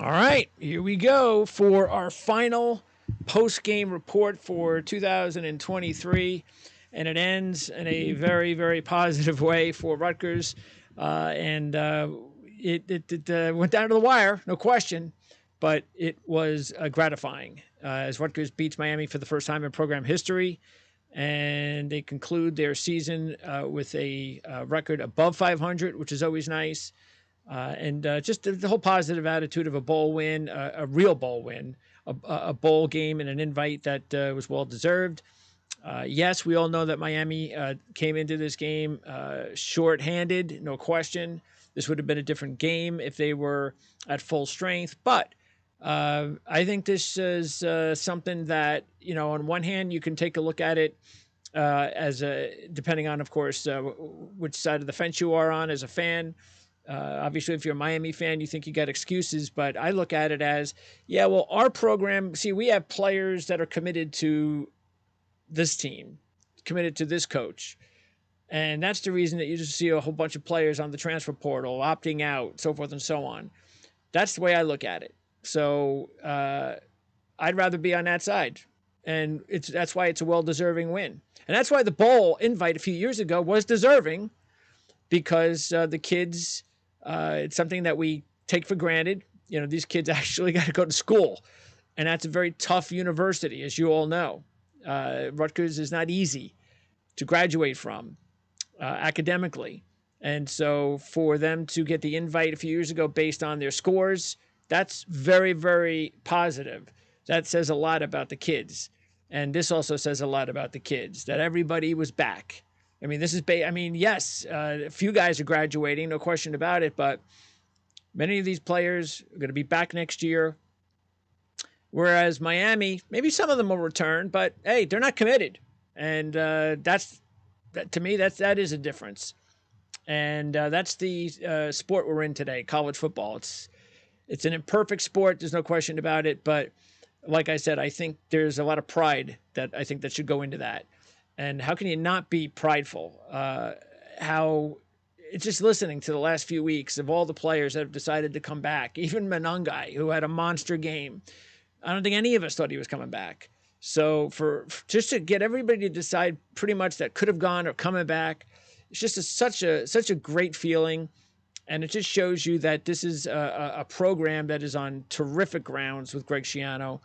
All right, here we go for our final post-game report for 2023, and it ends in a very, very positive way for Rutgers, it went down to the wire, no question, but it was gratifying as Rutgers beats Miami for the first time in program history, and they conclude their season with a record above 500, which is always nice. Just the whole positive attitude of a bowl win, a real bowl win, a bowl game, and an invite that was well deserved. Yes, we all know that Miami came into this game short-handed, no question. This would have been a different game if they were at full strength. But I think this is something that, on one hand, you can take a look at it depending on, of course, which side of the fence you are on as a fan. Obviously, if you're a Miami fan, you think you got excuses, but I look at it as, yeah, well, our program, see, we have players that are committed to this team, committed to this coach. And that's the reason that you just see a whole bunch of players on the transfer portal opting out, so forth and so on. That's the way I look at it. So I'd rather be on that side. And that's why it's a well-deserving win. And that's why the bowl invite a few years ago was deserving, because the kids, it's something that we take for granted. These kids actually got to go to school. And that's a very tough university, as you all know. Rutgers is not easy to graduate from academically. And so for them to get the invite a few years ago based on their scores, that's very, very positive. That says a lot about the kids. And this also says a lot about the kids, that everybody was back. I mean, yes, a few guys are graduating, no question about it, but many of these players are going to be back next year. Whereas Miami, maybe some of them will return, but hey, they're not committed. And to me, that is a difference. And that's the sport we're in today, college football. It's an imperfect sport, there's no question about it, but like I said, I think there's a lot of pride that I think that should go into that. And how can you not be prideful? How it's just listening to the last few weeks of all the players that have decided to come back, even Monangai, who had a monster game. I don't think any of us thought he was coming back. So for just to get everybody to decide pretty much that could have gone or coming back, it's just such a great feeling. And it just shows you that this is a program that is on terrific grounds with Greg Schiano.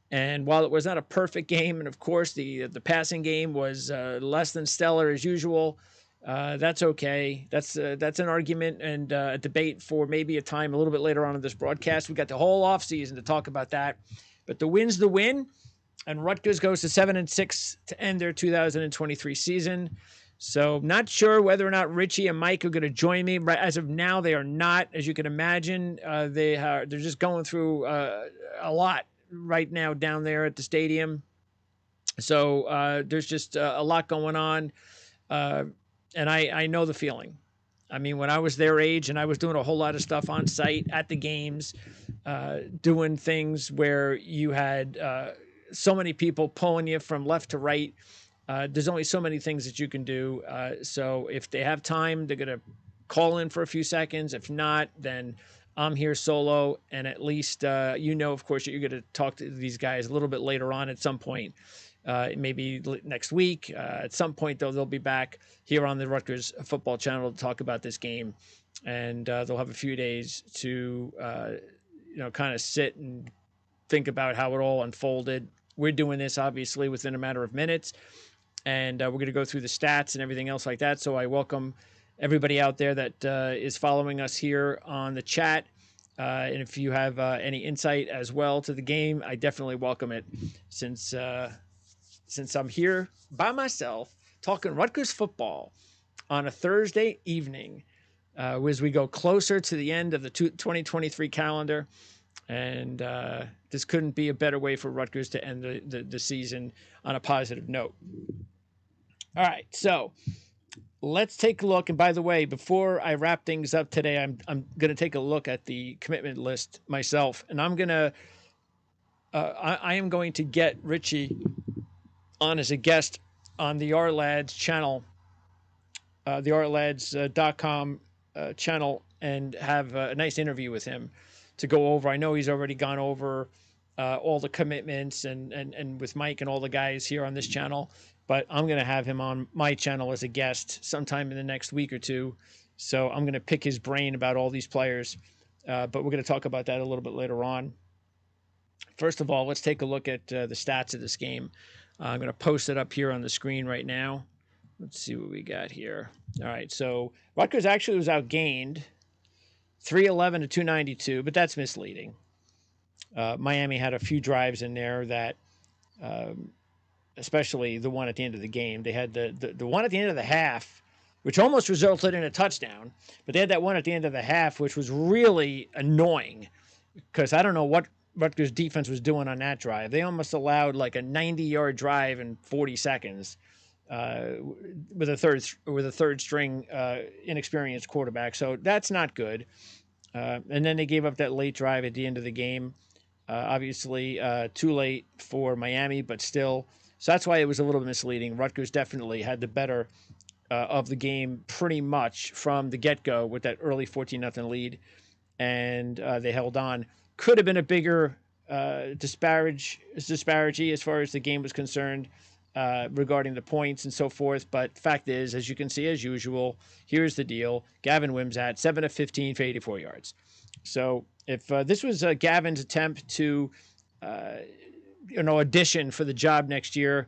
And while it was not a perfect game, and of course the passing game was less than stellar as usual, that's okay. That's an argument and a debate for maybe a time a little bit later on in this broadcast. We got the whole offseason to talk about that. But the win's the win, and Rutgers goes to 7-6 to end their 2023 season. So not sure whether or not Richie and Mike are going to join me. As of now, they are not. As you can imagine, they're just going through a lot right now down there at the stadium. So there's just a lot going on. And I know the feeling. I mean, when I was their age and I was doing a whole lot of stuff on site at the games, doing things where you had so many people pulling you from left to right, there's only so many things that you can do. So if they have time, they're going to call in for a few seconds. If not, then I'm here solo. And at least, of course, that you're going to talk to these guys a little bit later on at some point, maybe next week. At some point, though, they'll be back here on the Rutgers football channel to talk about this game. And they'll have a few days to, kind of sit and think about how it all unfolded. We're doing this, obviously, within a matter of minutes. And we're going to go through the stats and everything else like that. So I welcome everybody out there that is following us here on the chat. And if you have any insight as well to the game, I definitely welcome it since I'm here by myself talking Rutgers football on a Thursday evening as we go closer to the end of the 2023 calendar. And this couldn't be a better way for Rutgers to end the season on a positive note. All right, so let's take a look. And by the way, before I wrap things up today, I'm going to take a look at the commitment list myself, and I am going to get Richie on as a guest on the RLads channel, the rlads.com channel, and have a nice interview with him. to go over. I know he's already gone over all the commitments and with Mike and all the guys here on this channel, but I'm going to have him on my channel as a guest sometime in the next week or two. So I'm going to pick his brain about all these players, but we're going to talk about that a little bit later on. First of all, let's take a look at the stats of this game. I'm going to post it up here on the screen right now. Let's see what we got here. All right, so Rutgers actually was outgained 311 to 292, but that's misleading. Miami had a few drives in there that, especially the one at the end of the game, they had the one at the end of the half, which almost resulted in a touchdown, but they had that one at the end of the half, which was really annoying because I don't know what Rutgers defense was doing on that drive. They almost allowed like a 90-yard drive in 40 seconds with a third string inexperienced quarterback. So that's not good. And then they gave up that late drive at the end of the game. Obviously, too late for Miami, but still. So that's why it was a little misleading. Rutgers definitely had the better of the game pretty much from the get-go with that early 14-0 lead, and they held on. Could have been a bigger disparity as far as the game was concerned regarding the points and so forth. But fact is, as you can see, as usual, here's the deal. Gavin Wimsatt, 7 of 15 for 84 yards. So if this was Gavin's attempt to, audition for the job next year,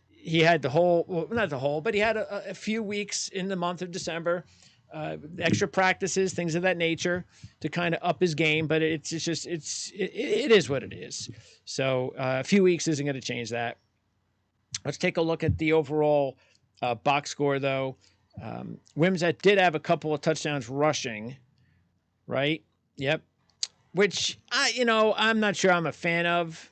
he had but he had a few weeks in the month of December, extra practices, things of that nature to kind of up his game. But it is what it is. So a few weeks isn't going to change that. Let's take a look at the overall box score, though. Wimsatt did have a couple of touchdowns rushing, right? Yep. Which I'm not sure I'm a fan of.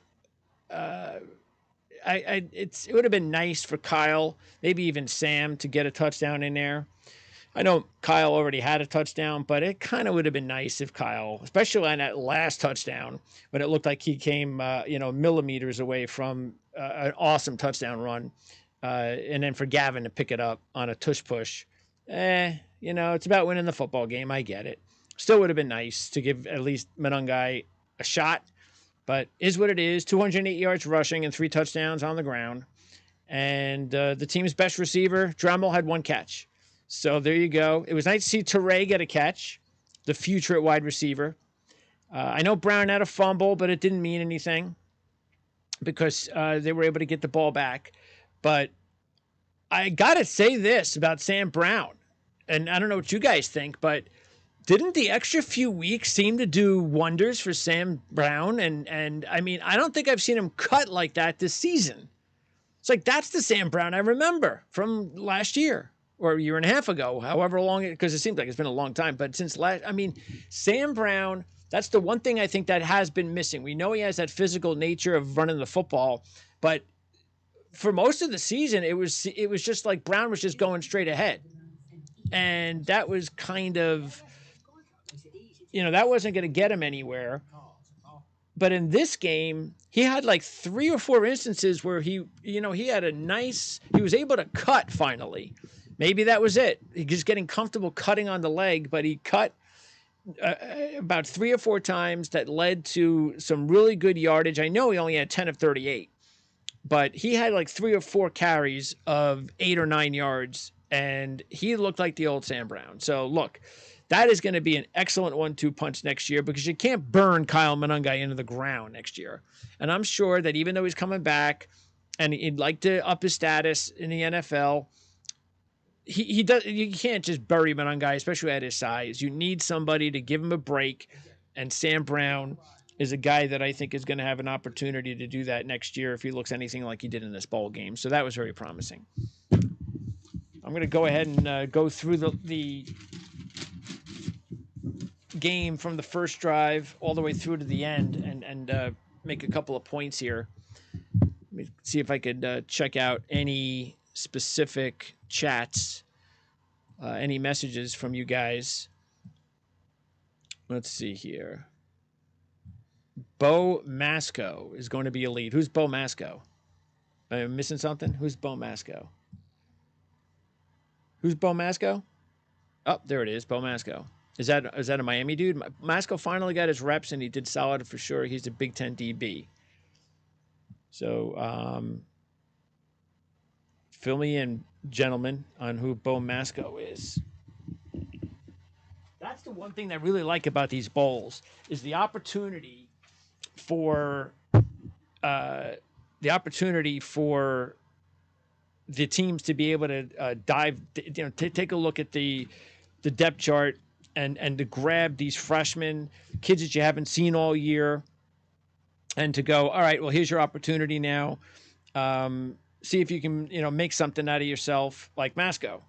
It would have been nice for Kyle, maybe even Sam, to get a touchdown in there. I know Kyle already had a touchdown, but it kind of would have been nice if Kyle, especially on that last touchdown, when it looked like he came, millimeters away from an awesome touchdown run, and then for Gavin to pick it up on a tush push. It's about winning the football game. I get it. Still would have been nice to give at least Monangai a shot, but is what it is. 208 yards rushing and 3 touchdowns on the ground. And the team's best receiver, Dremel, had 1 catch. So there you go. It was nice to see Teray get a catch, the future at wide receiver. I know Brown had a fumble, but it didn't mean anything because they were able to get the ball back. But I got to say this about Sam Brown, and I don't know what you guys think, but didn't the extra few weeks seem to do wonders for Sam Brown? And I mean, I don't think I've seen him cut like that this season. It's like, that's the Sam Brown I remember from last year or a year and a half ago, however long, because it seems like it's been a long time. But since Sam Brown, that's the one thing I think that has been missing. We know he has that physical nature of running the football, but for most of the season, it was just like Brown was just going straight ahead. And that was kind of, that wasn't going to get him anywhere. But in this game, he had like 3 or 4 instances where he was able to cut finally. Maybe that was it. He's just getting comfortable cutting on the leg, but he cut about 3 or 4 times that led to some really good yardage. I know he only had 10 of 38, but he had like 3 or 4 carries of 8 or 9 yards, and he looked like the old Sam Brown. So look, that is going to be an excellent 1-2 punch next year because you can't burn Kyle Monangai into the ground next year. And I'm sure that even though he's coming back and he'd like to up his status in the NFL, he does. You can't just bury Monangai, especially at his size. You need somebody to give him a break, and Sam Brown is a guy that I think is going to have an opportunity to do that next year if he looks anything like he did in this bowl game. So that was very promising. I'm going to go ahead and go through the game from the first drive all the way through to the end and make a couple of points here. Let me see if I could check out any specific chats, any messages from you guys. Let's see here. Bo Masco is going to be a lead. Who's Bo Masco? Am I missing something? Who's Bo Masco? Oh, there it is, Bo Masco. Is that a Miami dude? Masco finally got his reps and he did solid for sure. He's a Big Ten DB. So fill me in, gentlemen, on who Bo Masco is. That's the one thing that I really like about these bowls is uh, the opportunity for the teams to be able to dive, take a look at the depth chart and to grab these freshmen, kids that you haven't seen all year, and to go, all right, well, here's your opportunity now. See if you can, make something out of yourself, like Masco.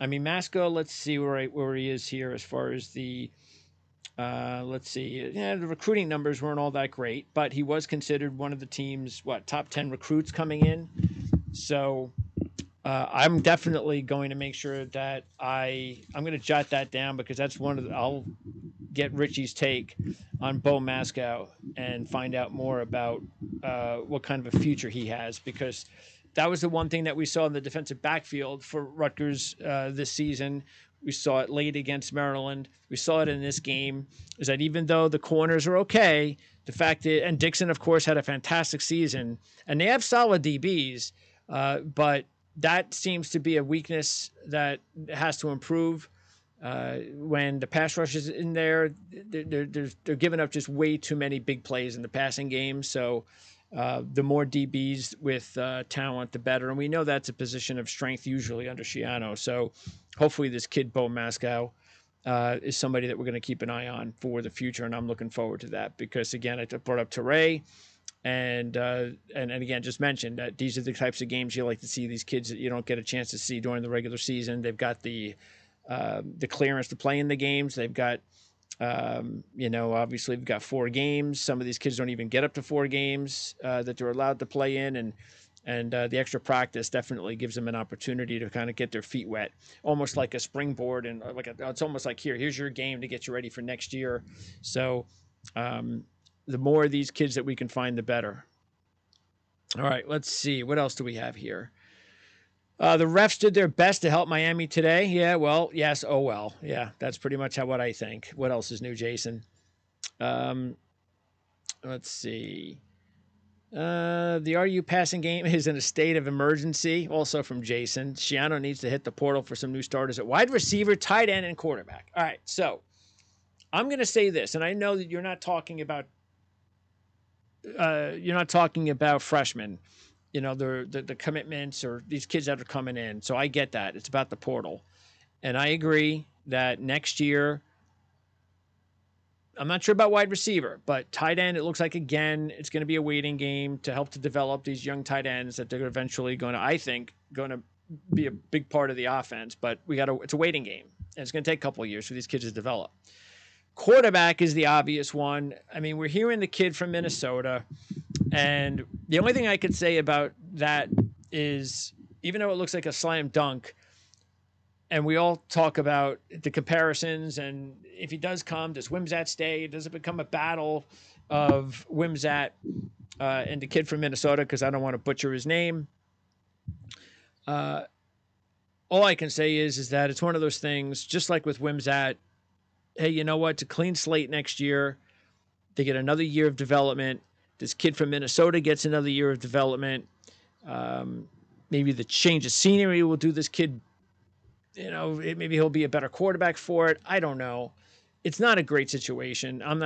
I mean, Masco. Let's see where he is here as far as the. Let's see. Yeah, the recruiting numbers weren't all that great, but he was considered one of the team's top 10 recruits coming in. So I'm definitely going to make sure that I'm going to jot that down because that's I'll get Richie's take on Bo Masco and find out more about what kind of a future he has, because that was the one thing that we saw in the defensive backfield for Rutgers this season. We saw it late against Maryland. We saw it in this game, is that even though the corners are okay, the fact that, and Dixon, of course, had a fantastic season, and they have solid DBs, but that seems to be a weakness that has to improve. When the pass rush is in there, they're giving up just way too many big plays in the passing game. So the more DBs with talent, the better. And we know that's a position of strength usually under Schiano. So hopefully this kid, Bo Masco, is somebody that we're going to keep an eye on for the future. And I'm looking forward to that because, again, I brought up Teray. And again, just mentioned that these are the types of games you like to see these kids that you don't get a chance to see during the regular season. They've got the clearance to play in the games. They've got, obviously we've got 4 games. Some of these kids don't even get up to 4 games that they're allowed to play in. And the extra practice definitely gives them an opportunity to kind of get their feet wet, almost like a springboard. And it's almost like, here's your game to get you ready for next year. So the more of these kids that we can find, the better. All right, let's see. What else do we have here? The refs did their best to help Miami today. Yeah, well, yes. Oh, well. Yeah, that's pretty much what I think. What else is new, Jason? Let's see. The RU passing game is in a state of emergency. Also from Jason. Schiano needs to hit the portal for some new starters at wide receiver, tight end, and quarterback. All right, so I'm going to say this, and I know that you're not talking about freshmen, the commitments or these kids that are coming in. So I get that. It's about the portal. And I agree that next year, I'm not sure about wide receiver, but tight end, it looks like, again, it's going to be a waiting game to help to develop these young tight ends that they're eventually going to be a big part of the offense. But it's a waiting game. And it's going to take a couple of years for these kids to develop. Quarterback is the obvious one. I mean, we're hearing the kid from Minnesota, and the only thing I could say about that is, even though it looks like a slam dunk, and we all talk about the comparisons, and if he does come, does Wimsatt stay? Does it become a battle of Wimsatt and the kid from Minnesota? Because I don't want to butcher his name. All I can say is that it's one of those things, just like with Wimsatt. Hey, you know what? It's a clean slate next year. They get another year of development. This kid from Minnesota gets another year of development. Maybe the change of scenery will do this kid, maybe he'll be a better quarterback for it. I don't know. It's not a great situation. I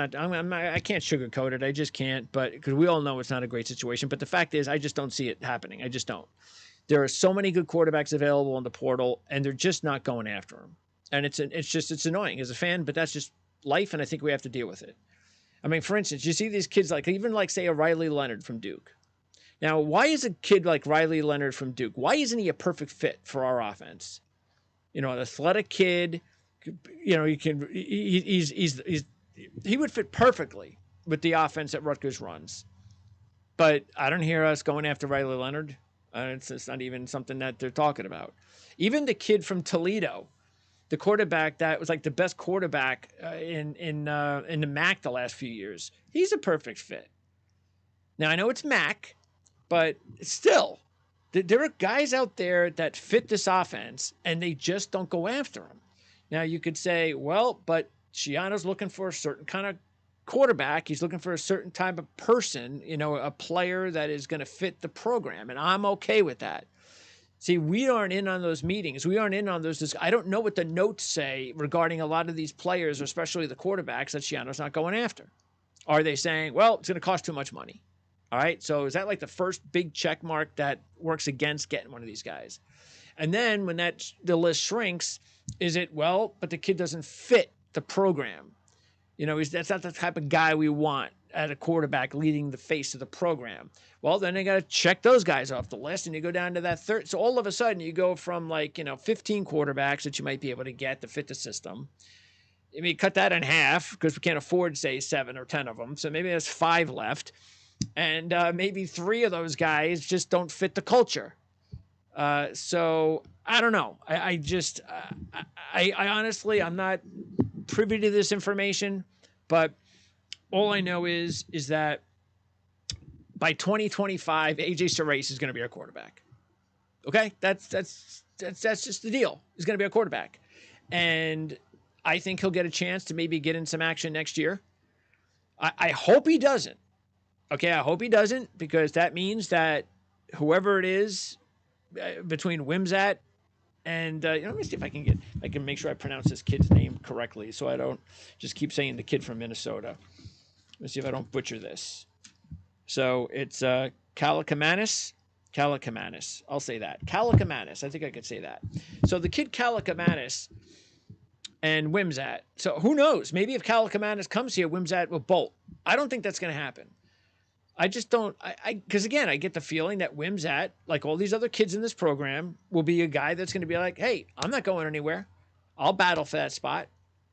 can't sugarcoat it. I just can't. But because we all know it's not a great situation. But the fact is, I just don't see it happening. I just don't. There are so many good quarterbacks available in the portal, and they're just not going after them. And it's annoying as a fan, but that's just life, and I think we have to deal with it. I mean, for instance, you see these kids say a Riley Leonard from Duke. Now, why is a kid like Riley Leonard from Duke, why isn't he a perfect fit for our offense? An athletic kid, he would fit perfectly with the offense that Rutgers runs. But I don't hear us going after Riley Leonard. It's not even something that they're talking about. Even the kid from Toledo, the quarterback that was like the best quarterback in the MAC the last few years, he's a perfect fit. Now, I know it's MAC, but still, there are guys out there that fit this offense, and they just don't go after them. Now you could say, well, but Schiano's looking for a certain kind of quarterback. He's looking for a certain type of person, a player that is going to fit the program. And I'm okay with that. See, we aren't in on those meetings. We aren't in on those. I don't know what the notes say regarding a lot of these players, especially the quarterbacks that Schiano's not going after. Are they saying, well, it's going to cost too much money? All right. So is that like the first big check mark that works against getting one of these guys? And then when the list shrinks, is it, well, but the kid doesn't fit the program? That's not the type of guy we want at a quarterback leading the face of the program. Well, then they got to check those guys off the list, and you go down to that third. So all of a sudden, you go from 15 quarterbacks that you might be able to get to fit the system. I mean, cut that in half because we can't afford, say, 7 or 10 of them. So maybe there's 5 left, and maybe 3 of those guys just don't fit the culture. So I don't know. I honestly, I'm not privy to this information, but all I know is that by 2025, AJ Serace is going to be our quarterback. Okay, that's just the deal. He's going to be our quarterback, and I think he'll get a chance to maybe get in some action next year. I hope he doesn't. Okay, I hope he doesn't, because that means that whoever it is between Wimsatt and let me see if I can make sure I pronounce this kid's name correctly, so I don't just keep saying the kid from Minnesota. Let's see if I don't butcher this. So it's Kalakamanis. I'll say that. Kalakamanis. I think I could say that. So the kid Kalakamanis and Wimsatt. So who knows? Maybe if Kalakamanis comes here, Wimsatt will bolt. I don't think that's going to happen. I just don't. Because again, I get the feeling that Wimsatt, like all these other kids in this program, will be a guy that's going to be like, hey, I'm not going anywhere. I'll battle for that spot.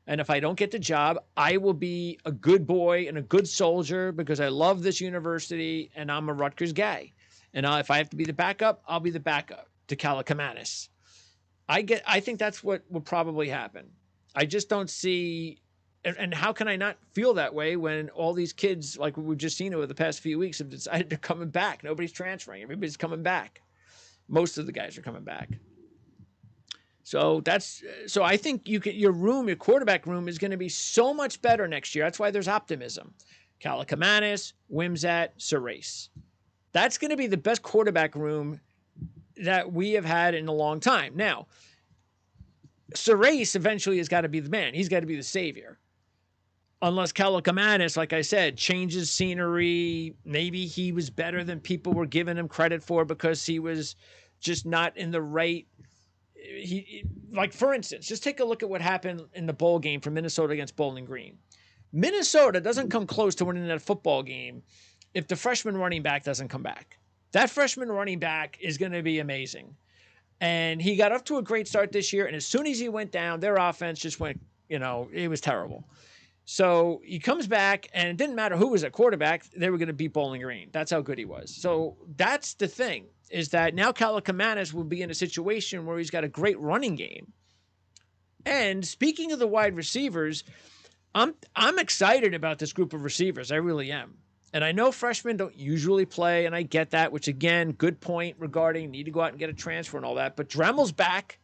And if I don't get the job, I will be a good boy and a good soldier because I love this university and I'm a Rutgers guy. And if I have to be the backup, I'll be the backup to Kalakamanis. I think that's what will probably happen. I just don't see. And how can I not feel that way when all these kids, like we've just seen over the past few weeks, have decided they're coming back? Nobody's transferring. Everybody's coming back. Most of the guys are coming back. So I think your quarterback room is going to be so much better next year. That's why there's optimism. Kalakamanis, Wimsatt, Serace. That's going to be the best quarterback room that we have had in a long time. Now, Serace eventually has got to be the man. He's got to be the savior. Unless Kalakamanis, like I said, changes scenery. Maybe he was better than people were giving him credit for because he was just not in the right. Like, for instance, just take a look at what happened in the bowl game for Minnesota against Bowling Green. Minnesota doesn't come close to winning that football game if the freshman running back doesn't come back. That freshman running back is going to be amazing. And he got off to a great start this year, and as soon as he went down, their offense just went, it was terrible. So he comes back, and it didn't matter who was at quarterback, they were going to beat Bowling Green. That's how good he was. So that's the thing, is that now Kalakamanis will be in a situation where he's got a great running game. And speaking of the wide receivers, I'm excited about this group of receivers. I really am. And I know freshmen don't usually play, and I get that, which, again, good point regarding need to go out and get a transfer and all that. But Dremel's back,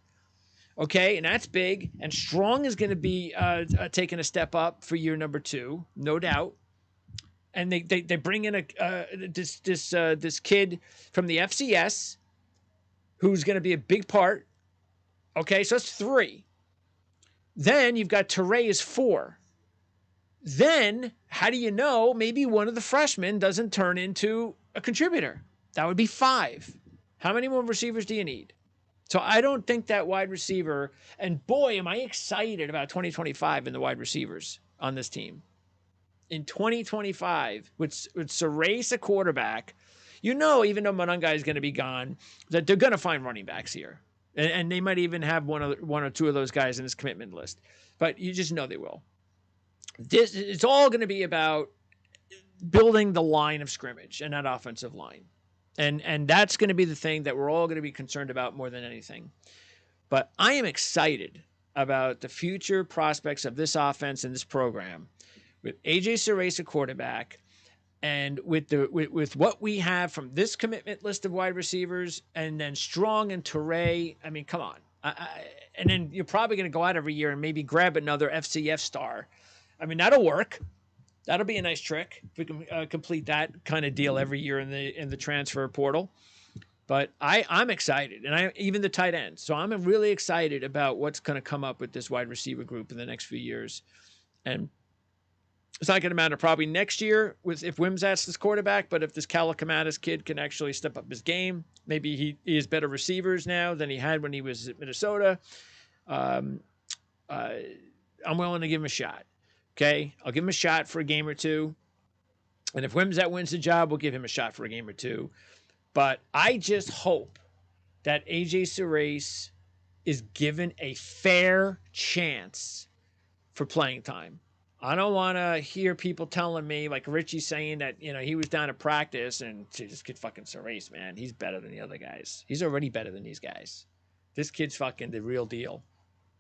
okay, and that's big. And Strong is going to be taking a step up for year number 2, no doubt. And they bring in this kid from the FCS who's going to be a big part. Okay, so that's 3. Then you've got Teray is 4. Then, how do you know maybe one of the freshmen doesn't turn into a contributor? That would be 5. How many more receivers do you need? So I don't think that wide receiver, and boy, am I excited about 2025 and the wide receivers on this team. In 2025, with Serace a quarterback, even though Monungai is going to be gone, that they're going to find running backs here. And they might even have one or two of those guys in this commitment list. But you just know they will. It's all going to be about building the line of scrimmage and that offensive line. And that's going to be the thing that we're all going to be concerned about more than anything. But I am excited about the future prospects of this offense and this program with AJ Serace, a quarterback, and with what we have from this commitment list of wide receivers, and then Strong and Teray. I mean, come on. And then you're probably going to go out every year and maybe grab another FCF star. I mean, that'll work. That'll be a nice trick if we can complete that kind of deal every year in the transfer portal. But I'm excited, and even the tight end. So I'm really excited about what's going to come up with this wide receiver group in the next few years. And it's not going to matter probably next year if Wimsatt's this quarterback, but if this Kalakamatis kid can actually step up his game, maybe he has better receivers now than he had when he was at Minnesota. I'm willing to give him a shot. Okay, I'll give him a shot for a game or two. And if Wimsatt wins the job, we'll give him a shot for a game or two. But I just hope that AJ Surace is given a fair chance for playing time. I don't want to hear people telling me, like Richie saying that, he was down at practice and this kid fucking Surace, man, he's better than the other guys. He's already better than these guys. This kid's fucking the real deal.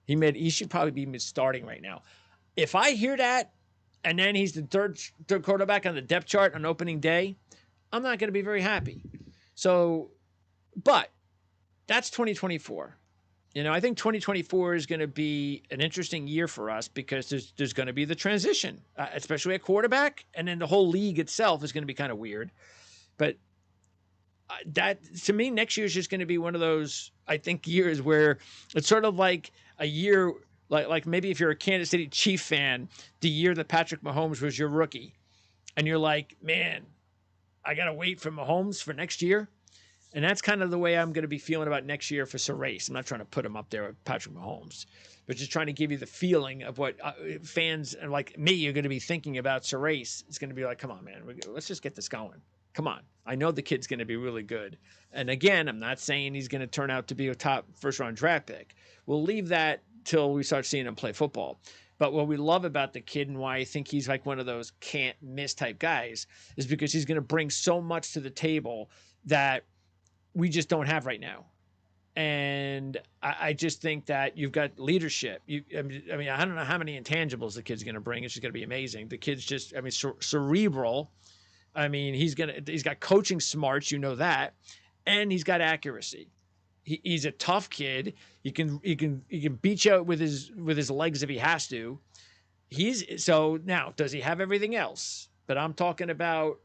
He should probably be starting right now. If I hear that, and then he's the third quarterback on the depth chart on opening day, I'm not going to be very happy. So, but that's 2024. I think 2024 is going to be an interesting year for us because there's going to be the transition, especially at quarterback, and then the whole league itself is going to be kind of weird. But that, to me, next year is just going to be one of those, I think, years where it's sort of like a year, like maybe if you're a Kansas City Chief fan, the year that Patrick Mahomes was your rookie, and you're like, man, I got to wait for Mahomes for next year. And that's kind of the way I'm going to be feeling about next year for Surace. I'm not trying to put him up there with Patrick Mahomes, but just trying to give you the feeling of what fans like me are going to be thinking about Surace. It's going to be like, come on, man, let's just get this going. Come on. I know the kid's going to be really good. And again, I'm not saying he's going to turn out to be a top first-round draft pick. We'll leave that till we start seeing him play football. But what we love about the kid and why I think he's like one of those can't miss type guys is because he's going to bring so much to the table that we just don't have right now. And I just think that you've got leadership. I mean, I don't know how many intangibles the kid's going to bring. It's just going to be amazing. The kid's just, cerebral. I mean, he's got coaching smarts, that, and he's got accuracy. He's a tough kid. He can beat you out with his legs if he has to. So now, does he have everything else? But I'm talking about,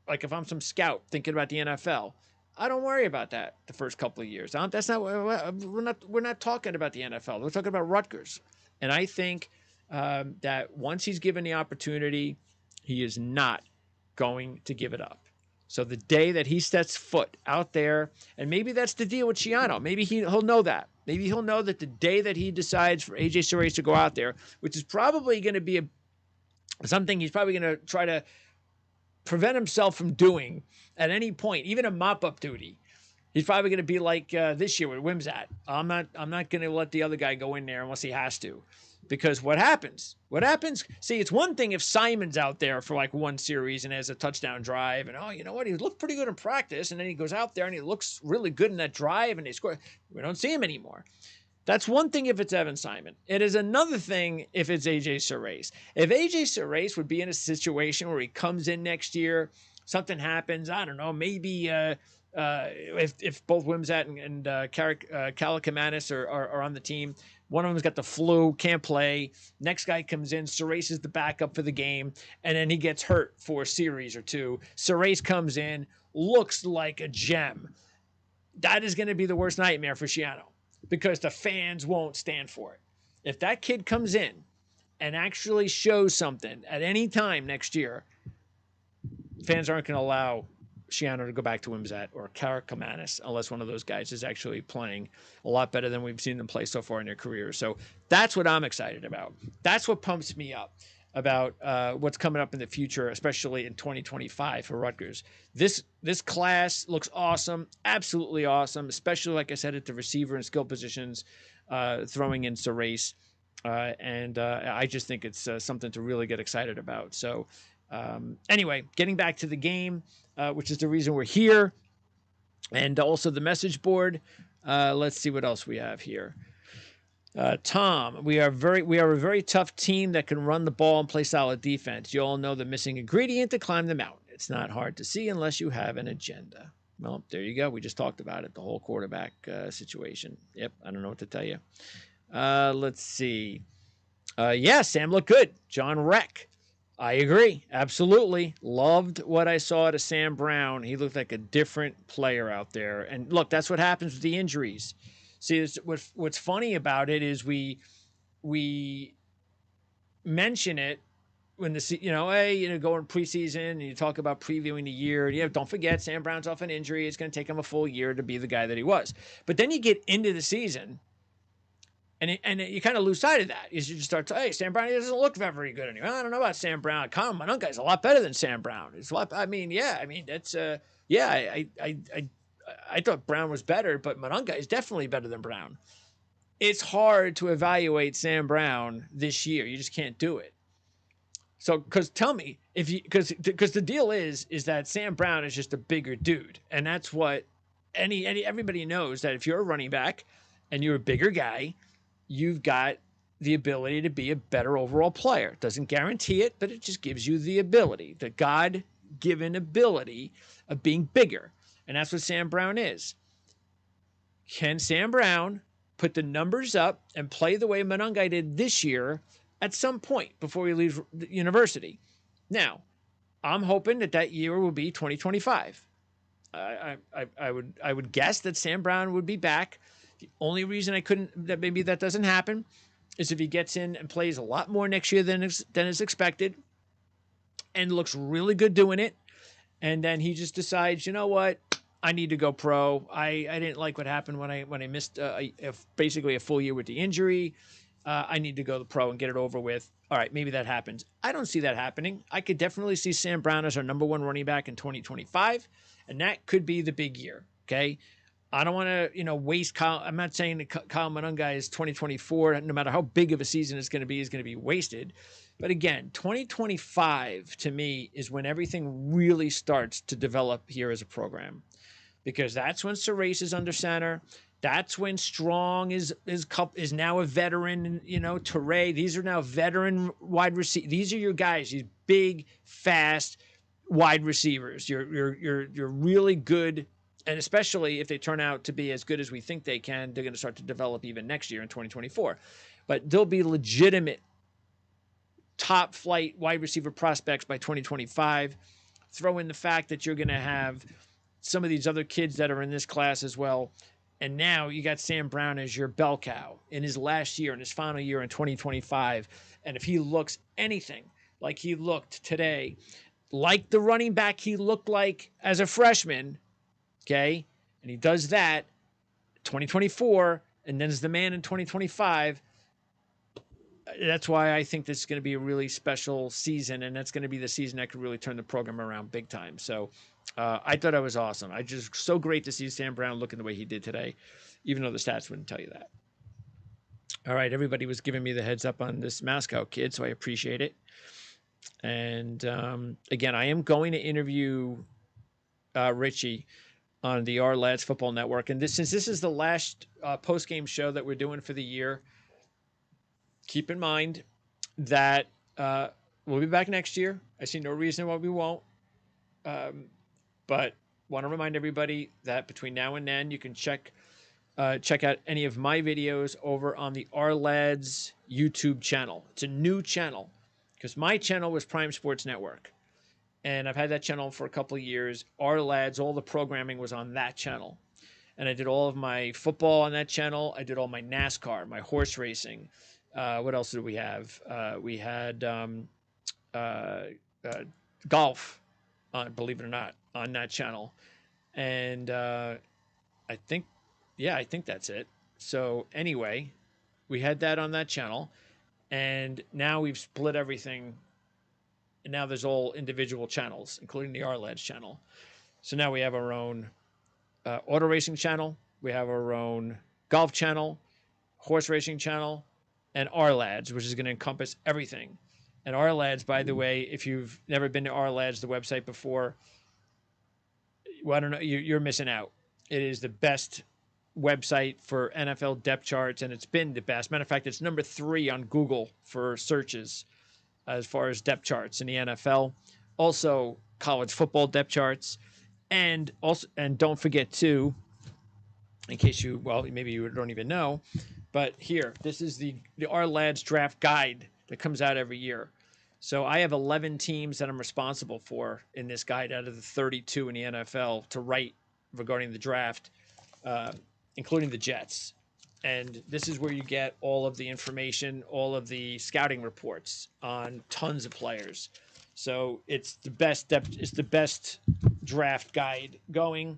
like, if I'm some scout thinking about the NFL, I don't worry about that the first couple of years. That's not we're not talking about the NFL. We're talking about Rutgers. And I think that once he's given the opportunity, he is not going to give it up. So the day that he sets foot out there, and maybe that's the deal with Schiano. Maybe he'll know that. Maybe he'll know that the day that he decides for AJ Surace to go out there, which is probably going to be something he's probably going to try to prevent himself from doing at any point, even a mop-up duty. He's probably going to be like this year with Wimsatt. I'm not going to let the other guy go in there unless he has to. Because what happens? See, it's one thing if Simon's out there for like one series and has a touchdown drive and, oh, you know what? He looked pretty good in practice. And then he goes out there and he looks really good in that drive and they score. We don't see him anymore. That's one thing if it's Evan Simon. It is another thing if it's AJ Surace. If AJ Surace would be in a situation where he comes in next year, something happens, I don't know, maybe if both Wimsatt and Kalakamatis are on the team, one of them's got the flu, can't play. Next guy comes in, Surace is the backup for the game, and then he gets hurt for a series or two. Surace comes in, looks like a gem. That is going to be the worst nightmare for Schiano because the fans won't stand for it. If that kid comes in and actually shows something at any time next year, fans aren't going to allow Schiano to go back to Wimsatt or Kalakamatis unless one of those guys is actually playing a lot better than we've seen them play so far in their careers. So that's what I'm excited about. That's what pumps me up about what's coming up in the future, especially in 2025 for Rutgers. This class looks awesome, absolutely awesome, especially, like I said, at the receiver and skill positions, throwing in Surace. And I just think it's something to really get excited about. So anyway, getting back to the game, which is the reason we're here, and also the message board. Let's see what else we have here. Tom, we are a very tough team that can run the ball and play solid defense. You all know the missing ingredient to climb the mountain. It's not hard to see unless you have an agenda. Well, there you go. We just talked about it, the whole quarterback situation. Yep, I don't know what to tell you. Let's see. Yeah, Sam looked good. John Reck. I agree. Absolutely. Loved what I saw to Sam Brown. He looked like a different player out there. And look, that's what happens with the injuries. See, what's funny about it is we mention it when going preseason and you talk about previewing the year. And don't forget, Sam Brown's off an injury. It's going to take him a full year to be the guy that he was. But then you get into the season and you kind of lose sight of that. You just start, hey, Sam Brown, he doesn't look very good anymore. I don't know about Sam Brown. Colin Monunga is a lot better than Sam Brown. It's a lot. I mean, that's I thought Brown was better, but Monunga is definitely better than Brown. It's hard to evaluate Sam Brown this year. You just can't do it. So, because tell me if you, because the deal is that Sam Brown is just a bigger dude, and that's what everybody knows, that if you're a running back and you're a bigger guy, you've got the ability to be a better overall player. It doesn't guarantee it, but it just gives you the ability, the God-given ability of being bigger, and that's what Sam Brown is. Can Sam Brown put the numbers up and play the way Monunga did this year at some point before he leaves the university? Now, I'm hoping that year will be 2025. I would guess that Sam Brown would be back. The only reason that maybe that doesn't happen is if he gets in and plays a lot more next year than is expected and looks really good doing it. And then he just decides, you know what? I need to go pro. I didn't like what happened when I missed basically a full year with the injury. I need to go to pro and get it over with. All right, maybe that happens. I don't see that happening. I could definitely see Sam Brown as our number one running back in 2025, and that could be the big year, okay? I don't want to, waste Kyle. I'm not saying that Kyle Monunga is 2024, no matter how big of a season it's going to be wasted. But again, 2025 to me is when everything really starts to develop here as a program, because that's when Serace is under center. That's when Strong is now a veteran. Teray. These are now veteran wide receivers. These are your guys. These big, fast wide receivers. You're really good, and especially if they turn out to be as good as we think they can, they're going to start to develop even next year in 2024. But they'll be legitimate top flight wide receiver prospects by 2025. Throw in the fact that you're going to have some of these other kids that are in this class as well. And now you got Sam Brown as your bell cow in his last year, in his final year in 2025. And if he looks anything like he looked today, like the running back he looked like as a freshman, okay, and he does that 2024 and then is the man in 2025, that's why I think this is going to be a really special season, and that's going to be the season that could really turn the program around big time. So I thought it was awesome. I just so great to see Sam Brown looking the way he did today, even though the stats wouldn't tell you that. All right, everybody was giving me the heads up on this Moscow kid, so I appreciate it. And again, I am going to interview Richie on the Our Lads Football Network. And since this is the last post-game show that we're doing for the year, keep in mind that we'll be back next year. I see no reason why we won't. But want to remind everybody that between now and then, you can check out any of my videos over on the Our Lads YouTube channel. It's a new channel because my channel was Prime Sports Network. And I've had that channel for a couple of years. Our Lads, all the programming was on that channel. And I did all of my football on that channel. I did all my NASCAR, my horse racing. What else did we have? We had golf, believe it or not, on that channel. And I think that's it. So anyway, we had that on that channel. And now we've split everything. And now there's all individual channels, including the Our Lads channel. So now we have our own auto racing channel. We have our own golf channel, horse racing channel, and Our Lads, which is going to encompass everything. And Our Lads, by the way, if you've never been to Our Lads, the website before, well, I don't know, you're missing out. It is the best website for NFL depth charts, and it's been the best. Matter of fact, it's number 3 on Google for searches as far as depth charts in the NFL. Also, college football depth charts. And also, and don't forget too, in case you, well, maybe you don't even know, but here, this is the Our Lads draft guide that comes out every year. So I have 11 teams that I'm responsible for in this guide out of the 32 in the NFL to write regarding the draft, uh, including the Jets. And this is where you get all of the information, all of the scouting reports on tons of players. So it's the best. It's the best draft guide going.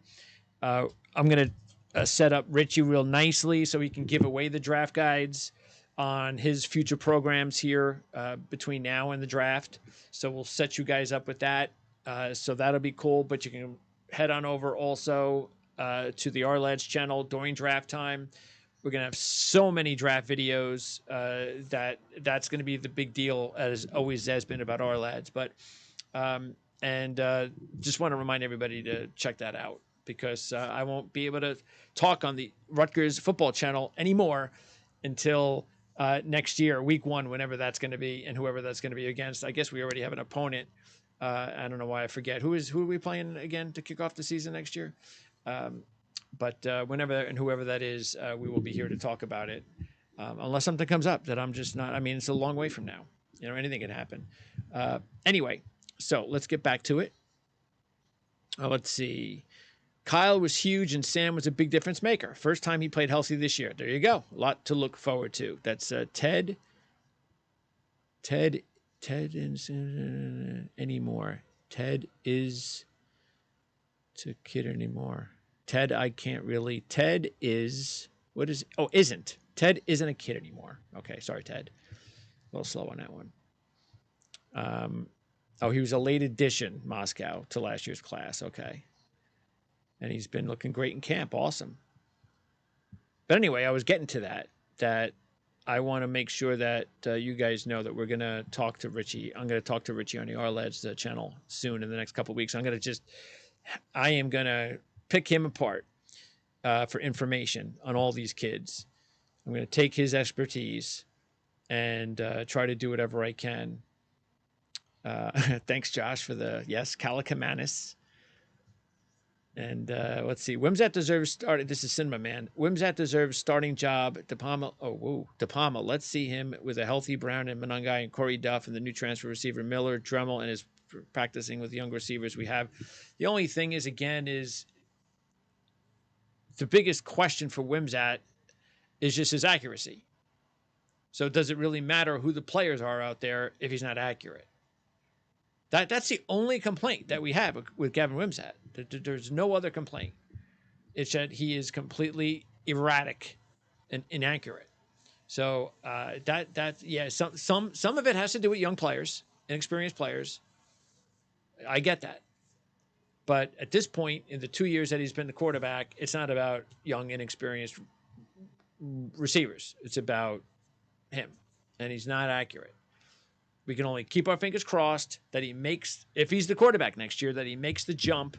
I'm going to set up Richie real nicely so he can give away the draft guides on his future programs here between now and the draft. So we'll set you guys up with that. So that'll be cool. But you can head on over also to the Our Lads channel during draft time. We're going to have so many draft videos that's going to be the big deal, as always has been about Our Lads. But just want to remind everybody to check that out, because I won't be able to talk on the Rutgers football channel anymore until next year, week 1, whenever that's going to be, and whoever that's going to be against. I guess we already have an opponent. I don't know why I forget. Who are we playing again to kick off the season next year? But whenever and whoever that is, we will be here to talk about it. Unless something comes up that I'm just not, I mean, it's a long way from now. You know, anything can happen. Anyway, so let's get back to it. Let's see. Kyle was huge and Sam was a big difference maker. First time he played healthy this year. There you go. A lot to look forward to. That's Ted isn't anymore. Ted is a kid anymore. Ted, I can't really. Ted is, what is, oh, isn't. Ted isn't a kid anymore. Okay, sorry, Ted. A little slow on that one. He was a late addition, Moscow, to last year's class. Okay. And he's been looking great in camp. Awesome. But anyway, I was getting to that I want to make sure that you guys know that we're going to talk to Richie. I'm going to talk to Richie on the Our Lads channel soon in the next couple of weeks. I am going to pick him apart for information on all these kids. I'm going to take his expertise and try to do whatever I can. Thanks, Josh, for the, yes, Kalakamanis. And let's see. Wimsat deserves starting. This is Cinema Man. Wimsat deserves starting job. DePalma. Oh, whoa. DePalma. Let's see him with a healthy Brown and Monangai and Corey Duff and the new transfer receiver Miller, Dremel, and is practicing with the young receivers we have. The only thing is, again, is the biggest question for Wimsat is just his accuracy. So does it really matter who the players are out there if he's not accurate? That's the only complaint that we have with Gavin Wimsat. There's no other complaint. It's that he is completely erratic and inaccurate. So yeah, some of it has to do with young players, inexperienced players. I get that. But at this point, in the 2 years that he's been the quarterback, it's not about young, inexperienced receivers. It's about him, and he's not accurate. We can only keep our fingers crossed that he makes, if he's the quarterback next year, that he makes the jump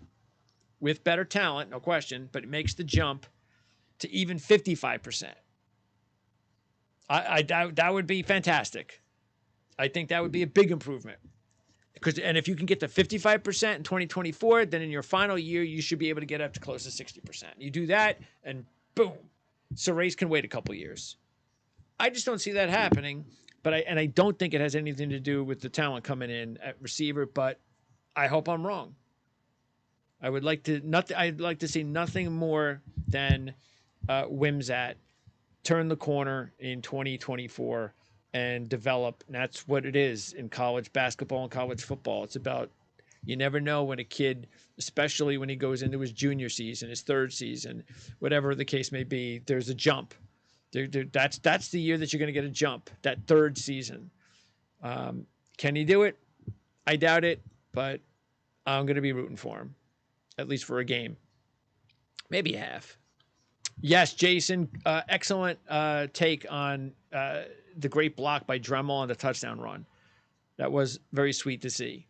with better talent, no question, but he makes the jump to even 55%. That would be fantastic. I think that would be a big improvement. And if you can get to 55% in 2024, then in your final year, you should be able to get up to close to 60%. You do that, and boom, Serace can wait a couple years. I just don't see that happening. But I don't think it has anything to do with the talent coming in at receiver, but I hope I'm wrong. I'd like to see nothing more than Wimsat turn the corner in 2024 and develop. And that's what it is in college basketball and college football. It's about, you never know when a kid, especially when he goes into his junior season, his third season, whatever the case may be, there's a jump. That's the year that you're going to get a jump, that third season. Can he do it? I doubt it, but I'm going to be rooting for him, at least for a game. Maybe half. Yes, Jason, excellent take on the great block by Dremel on the touchdown run. That was very sweet to see.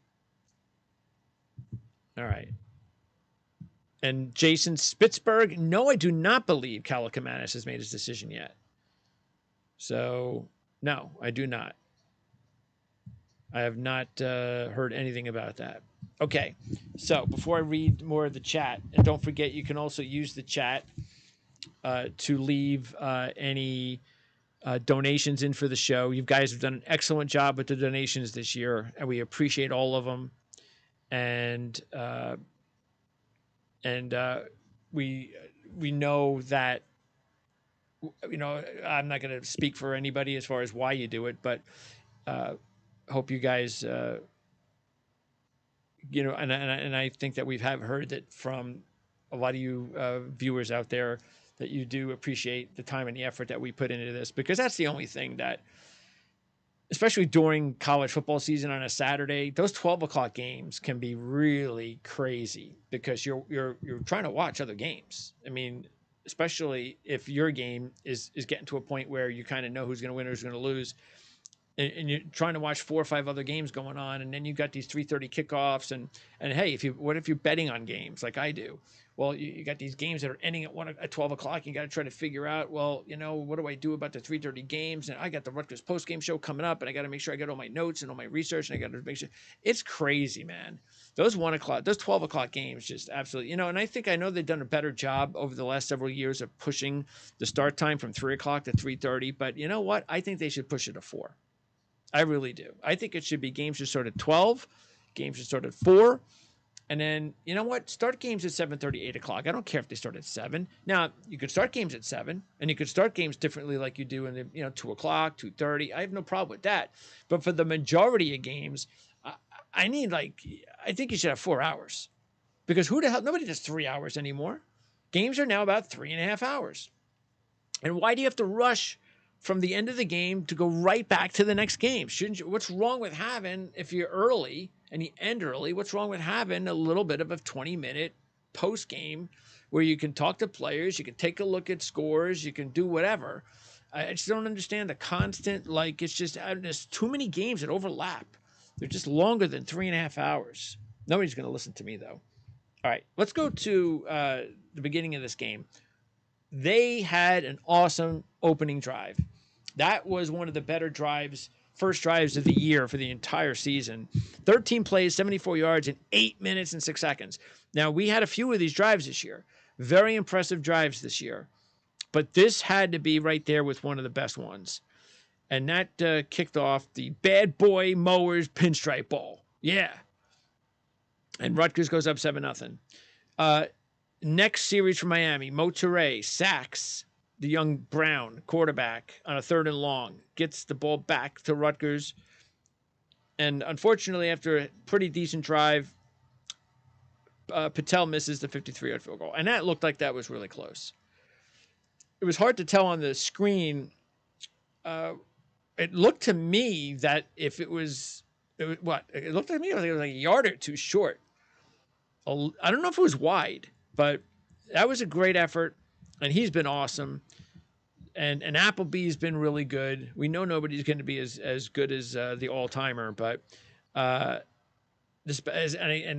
All right. And Jason Spitzberg, no, I do not believe Kalakamanis has made his decision yet. So, no, I do not. I have not heard anything about that. Okay, so before I read more of the chat, and don't forget, you can also use the chat to leave any donations in for the show. You guys have done an excellent job with the donations this year, and we appreciate all of them. And we know that, you know, I'm not going to speak for anybody as far as why you do it, but hope you guys, you know, and I think that we've heard that from a lot of you viewers out there, that you do appreciate the time and the effort that we put into this, because that's the only thing that, especially during college football season on a Saturday, those 12 o'clock games can be really crazy because you're trying to watch other games. I mean, especially if your game is getting to a point where you kind of know who's going to win or who's going to lose, and you're trying to watch 4 or 5 other games going on, and then you've got these 3:30 kickoffs, and hey, what if you're betting on games like I do? Well, you got these games that are ending at 12 o'clock. You got to try to figure out, well, you know, what do I do about the 3:30 games? And I got the Rutgers postgame show coming up, and I got to make sure I get all my notes and all my research, and I got to make sure. It's crazy, man. Those 12 o'clock games, just absolutely, you know. And I know they've done a better job over the last several years of pushing the start time from 3 o'clock to 3:30. But you know what? I think they should push it to 4. I really do. I think it should be games should start at 12, games should start at 4, and then, you know what? Start games at 7:30, 8 o'clock. I don't care if they start at 7. Now, you could start games at 7, and you could start games differently like you do in the, you know, 2 o'clock, 2:30. I have no problem with that. But for the majority of games, I need, like, I think you should have 4 hours. Because who the hell, nobody does 3 hours anymore. Games are now about 3.5 hours. And why do you have to rush from the end of the game to go right back to the next game? Shouldn't you? What's wrong with having, if you're early and you end early, what's wrong with having a little bit of a 20-minute post game where you can talk to players, you can take a look at scores, you can do whatever? I just don't understand the constant, like, it's just, there's too many games that overlap. They're just longer than 3.5 hours. Nobody's going to listen to me, though. All right, let's go to the beginning of this game. They had an awesome opening drive. That was one of the better drives, first drives of the year for the entire season. 13 plays, 74 yards in 8 minutes and 6 seconds. Now, we had a few of these drives this year. Very impressive drives this year. But this had to be right there with one of the best ones. And that kicked off the Bad Boy Mowers Pinstripe Ball. Yeah. And Rutgers goes up 7-0. Next series for Miami, Motoure sacks the young Brown quarterback on a 3rd and long, gets the ball back to Rutgers. And unfortunately, after a pretty decent drive, Patel misses the 53-yard field goal. And that looked like that was really close. It was hard to tell on the screen. It looked to me that if it was what? It looked to me like it was like a yard or two short. I don't know if it was wide, but that was a great effort, and he's been awesome. And Appleby's been really good. We know nobody's going to be as good as the all-timer, but and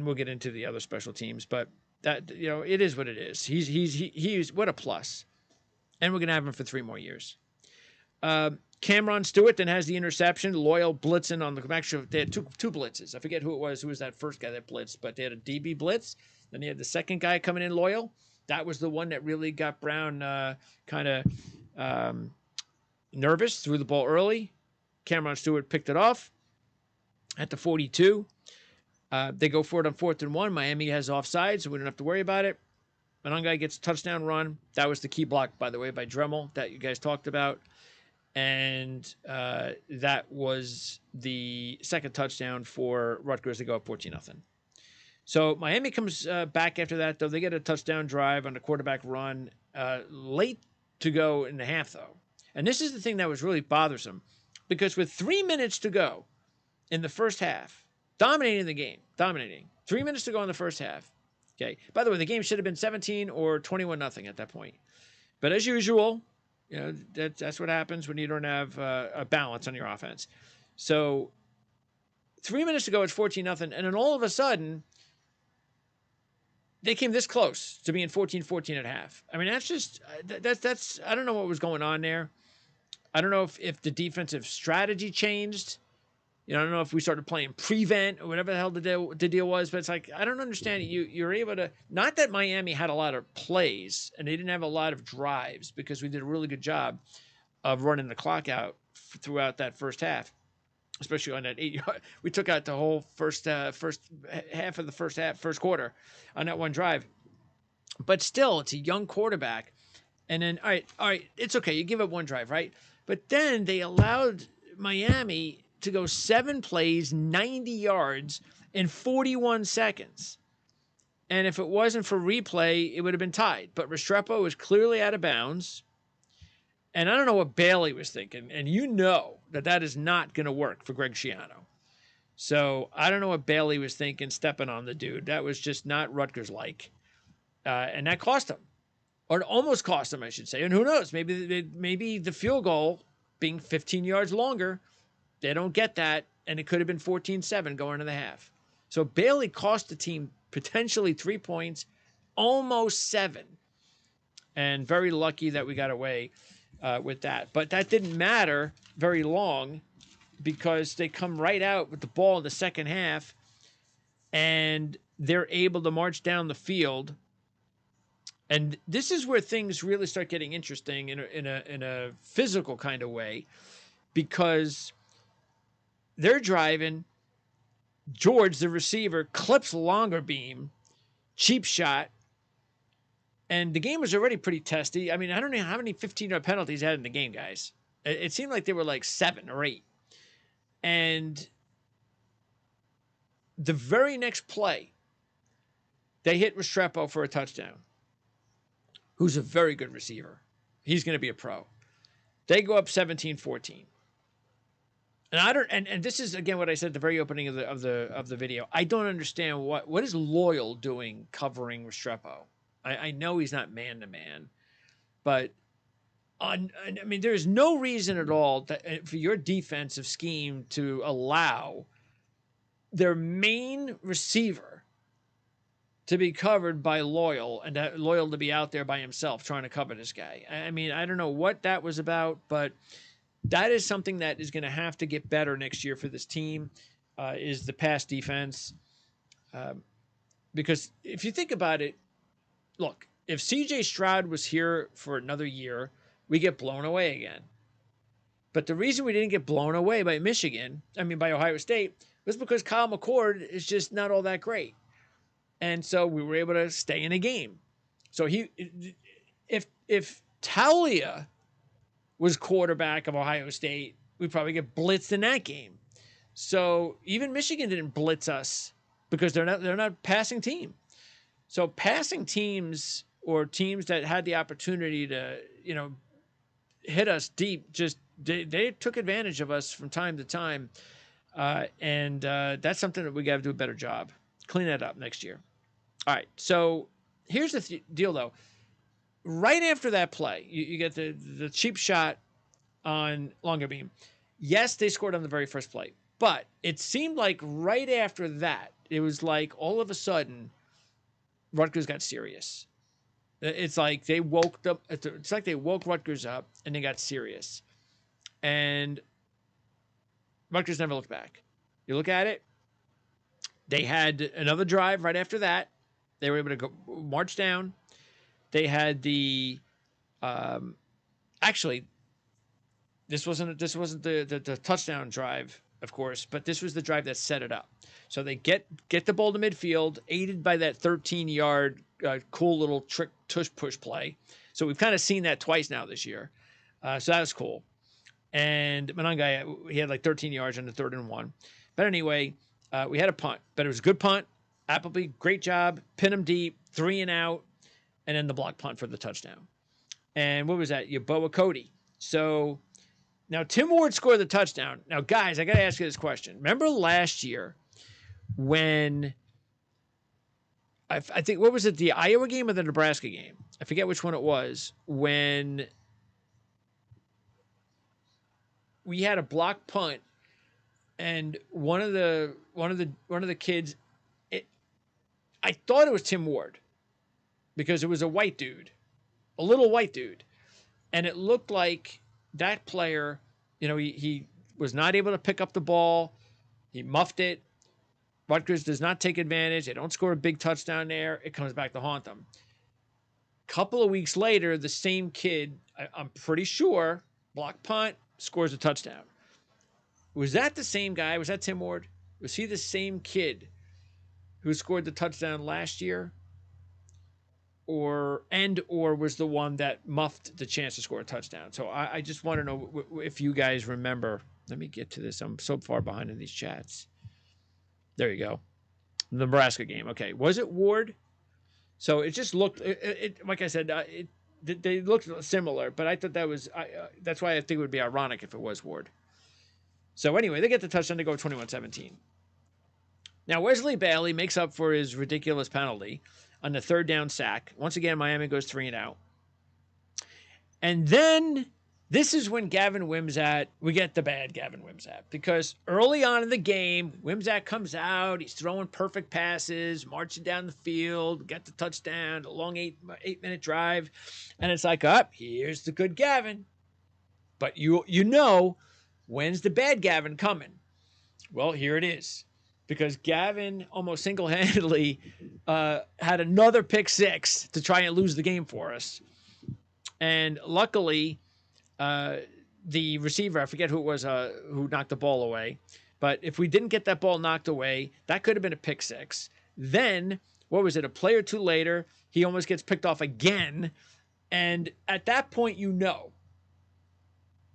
we'll get into the other special teams, but that, you know, it is what it is. He's what a plus, and we're going to have him for 3 more years. Cameron Stewart then has the interception. Loyal blitzing on the, actually they had two blitzes. I forget who it was. Who was that first guy that blitzed? But they had a DB blitz. Then they had the second guy coming in, Loyal. That was the one that really got Brown kind of nervous. Threw the ball early. Cameron Stewart picked it off at the 42. They go for it on 4th and 1. Miami has offside, so we don't have to worry about it. Monongai gets a touchdown run. That was the key block, by the way, by Dremel that you guys talked about. And that was the second touchdown for Rutgers to go up 14-0. So Miami comes back after that, though. They get a touchdown drive on the quarterback run. Late to go in the half, though. And this is the thing that was really bothersome, because with 3 minutes to go in the first half, dominating the game, 3 minutes to go in the first half. Okay. By the way, the game should have been 17 or 21-0 at that point. But as usual, you know, that's what happens when you don't have a balance on your offense. So 3 minutes to go, it's 14-0. And then all of a sudden, they came this close to being 14-14 at half. I mean, that's just, that's I don't know what was going on there. I don't know if the defensive strategy changed. You know, I don't know if we started playing prevent or whatever the hell the deal was, but it's like, I don't understand it. You're able to, not that Miami had a lot of plays and they didn't have a lot of drives, because we did a really good job of running the clock out throughout that first half, especially on that 8 yard. We took out the whole first half of the first quarter on that one drive. But still, it's a young quarterback. And then, all right, it's okay. You give up one drive, right? But then they allowed Miami to go 7 plays, 90 yards in 41 seconds. And if it wasn't for replay, it would have been tied. But Restrepo was clearly out of bounds. And I don't know what Bailey was thinking. And you know that is not going to work for Greg Schiano. So I don't know what Bailey was thinking stepping on the dude. That was just not Rutgers-like. And that cost him. Or it almost cost him, I should say. And who knows? Maybe the field goal being 15 yards longer, they don't get that, and it could have been 14-7 going into the half. So Bailey cost the team potentially 3 points, almost 7. And very lucky that we got away with that. But that didn't matter very long, because they come right out with the ball in the second half, and they're able to march down the field. And this is where things really start getting interesting in a physical kind of way, because they're driving. George, the receiver, clips longer beam, cheap shot, and the game was already pretty testy. I mean, I don't know how many 15-yard penalties had in the game, guys. It seemed like they were like 7 or 8. And the very next play, they hit Restrepo for a touchdown, who's a very good receiver. He's going to be a pro. They go up 17-14. And I don't, and this is again what I said at the very opening of the video. I don't understand what is Loyal doing covering Restrepo. I know he's not man to man, but I mean, there's no reason at all for your defensive scheme to allow their main receiver to be covered by Loyal, and that Loyal to be out there by himself trying to cover this guy. I mean, I don't know what that was about, but that is something that is going to have to get better next year for this team, is the pass defense. Because if you think about it, look, if C.J. Stroud was here for another year, we get blown away again. But the reason we didn't get blown away by by Ohio State, was because Kyle McCord is just not all that great. And so we were able to stay in a game. So if Taulia was quarterback of Ohio State, we'd probably get blitzed in that game. So even Michigan didn't blitz us, because they're not a passing team. So passing teams, or teams that had the opportunity to, hit us deep, just they took advantage of us from time to time. And that's something that we got to do a better job. Clean that up next year. All right. So here's the deal, though. Right after that play, you get the cheap shot on longer beam. Yes, they scored on the very first play, but it seemed like right after that, it was like all of a sudden, Rutgers got serious. It's like they woke up. It's like they woke Rutgers up and they got serious. And Rutgers never looked back. You look at it, they had another drive right after that. They were able to go march down. They had the actually, this wasn't the touchdown drive, of course, but this was the drive that set it up. So they get the ball to midfield, aided by that 13-yard cool little trick tush push play. So we've kind of seen that twice now this year. So that was cool. And Monangai, he had like 13 yards on the 3rd and 1. But anyway, we had a punt, but it was a good punt. Appleby, great job, pin him deep, 3 and out, and then the block punt for the touchdown. And what was that? Yeboah Cody. So now Tim Ward scored the touchdown. Now, guys, I got to ask you this question. Remember last year when I think, what was it, the Iowa game or the Nebraska game? I forget which one it was, when we had a block punt and one of the kids, I thought it was Tim Ward, because it was a white dude, a little white dude. And it looked like that player, he was not able to pick up the ball. He muffed it. Rutgers does not take advantage. They don't score a big touchdown there. It comes back to haunt them. Couple of weeks later, the same kid, I'm pretty sure, block punt, scores a touchdown. Was that the same guy? Was that Tim Ward? Was he the same kid who scored the touchdown last year? Or was the one that muffed the chance to score a touchdown? So I just want to know if you guys remember. Let me get to this. I'm so far behind in these chats. There you go. The Nebraska game. Okay. Was it Ward? So it just looked, like I said, they looked similar, but I thought that was, that's why I think it would be ironic if it was Ward. So anyway, they get the touchdown to go 21-17. Now, Wesley Bailey makes up for his ridiculous penalty on the third down sack. Once again, Miami goes 3-and-out. And then this is when Gavin Wimsatt, we get the bad Gavin Wimsatt, because early on in the game, Wimsatt comes out, he's throwing perfect passes, marching down the field, got the touchdown, a long 8-minute drive, and it's like, here's the good Gavin. But you know, when's the bad Gavin coming? Well, here it is. Because Gavin almost single-handedly had another pick six to try and lose the game for us. And luckily, the receiver, I forget who it was who knocked the ball away, but if we didn't get that ball knocked away, that could have been a pick six. Then, what was it, a play or two later, he almost gets picked off again. And at that point, you know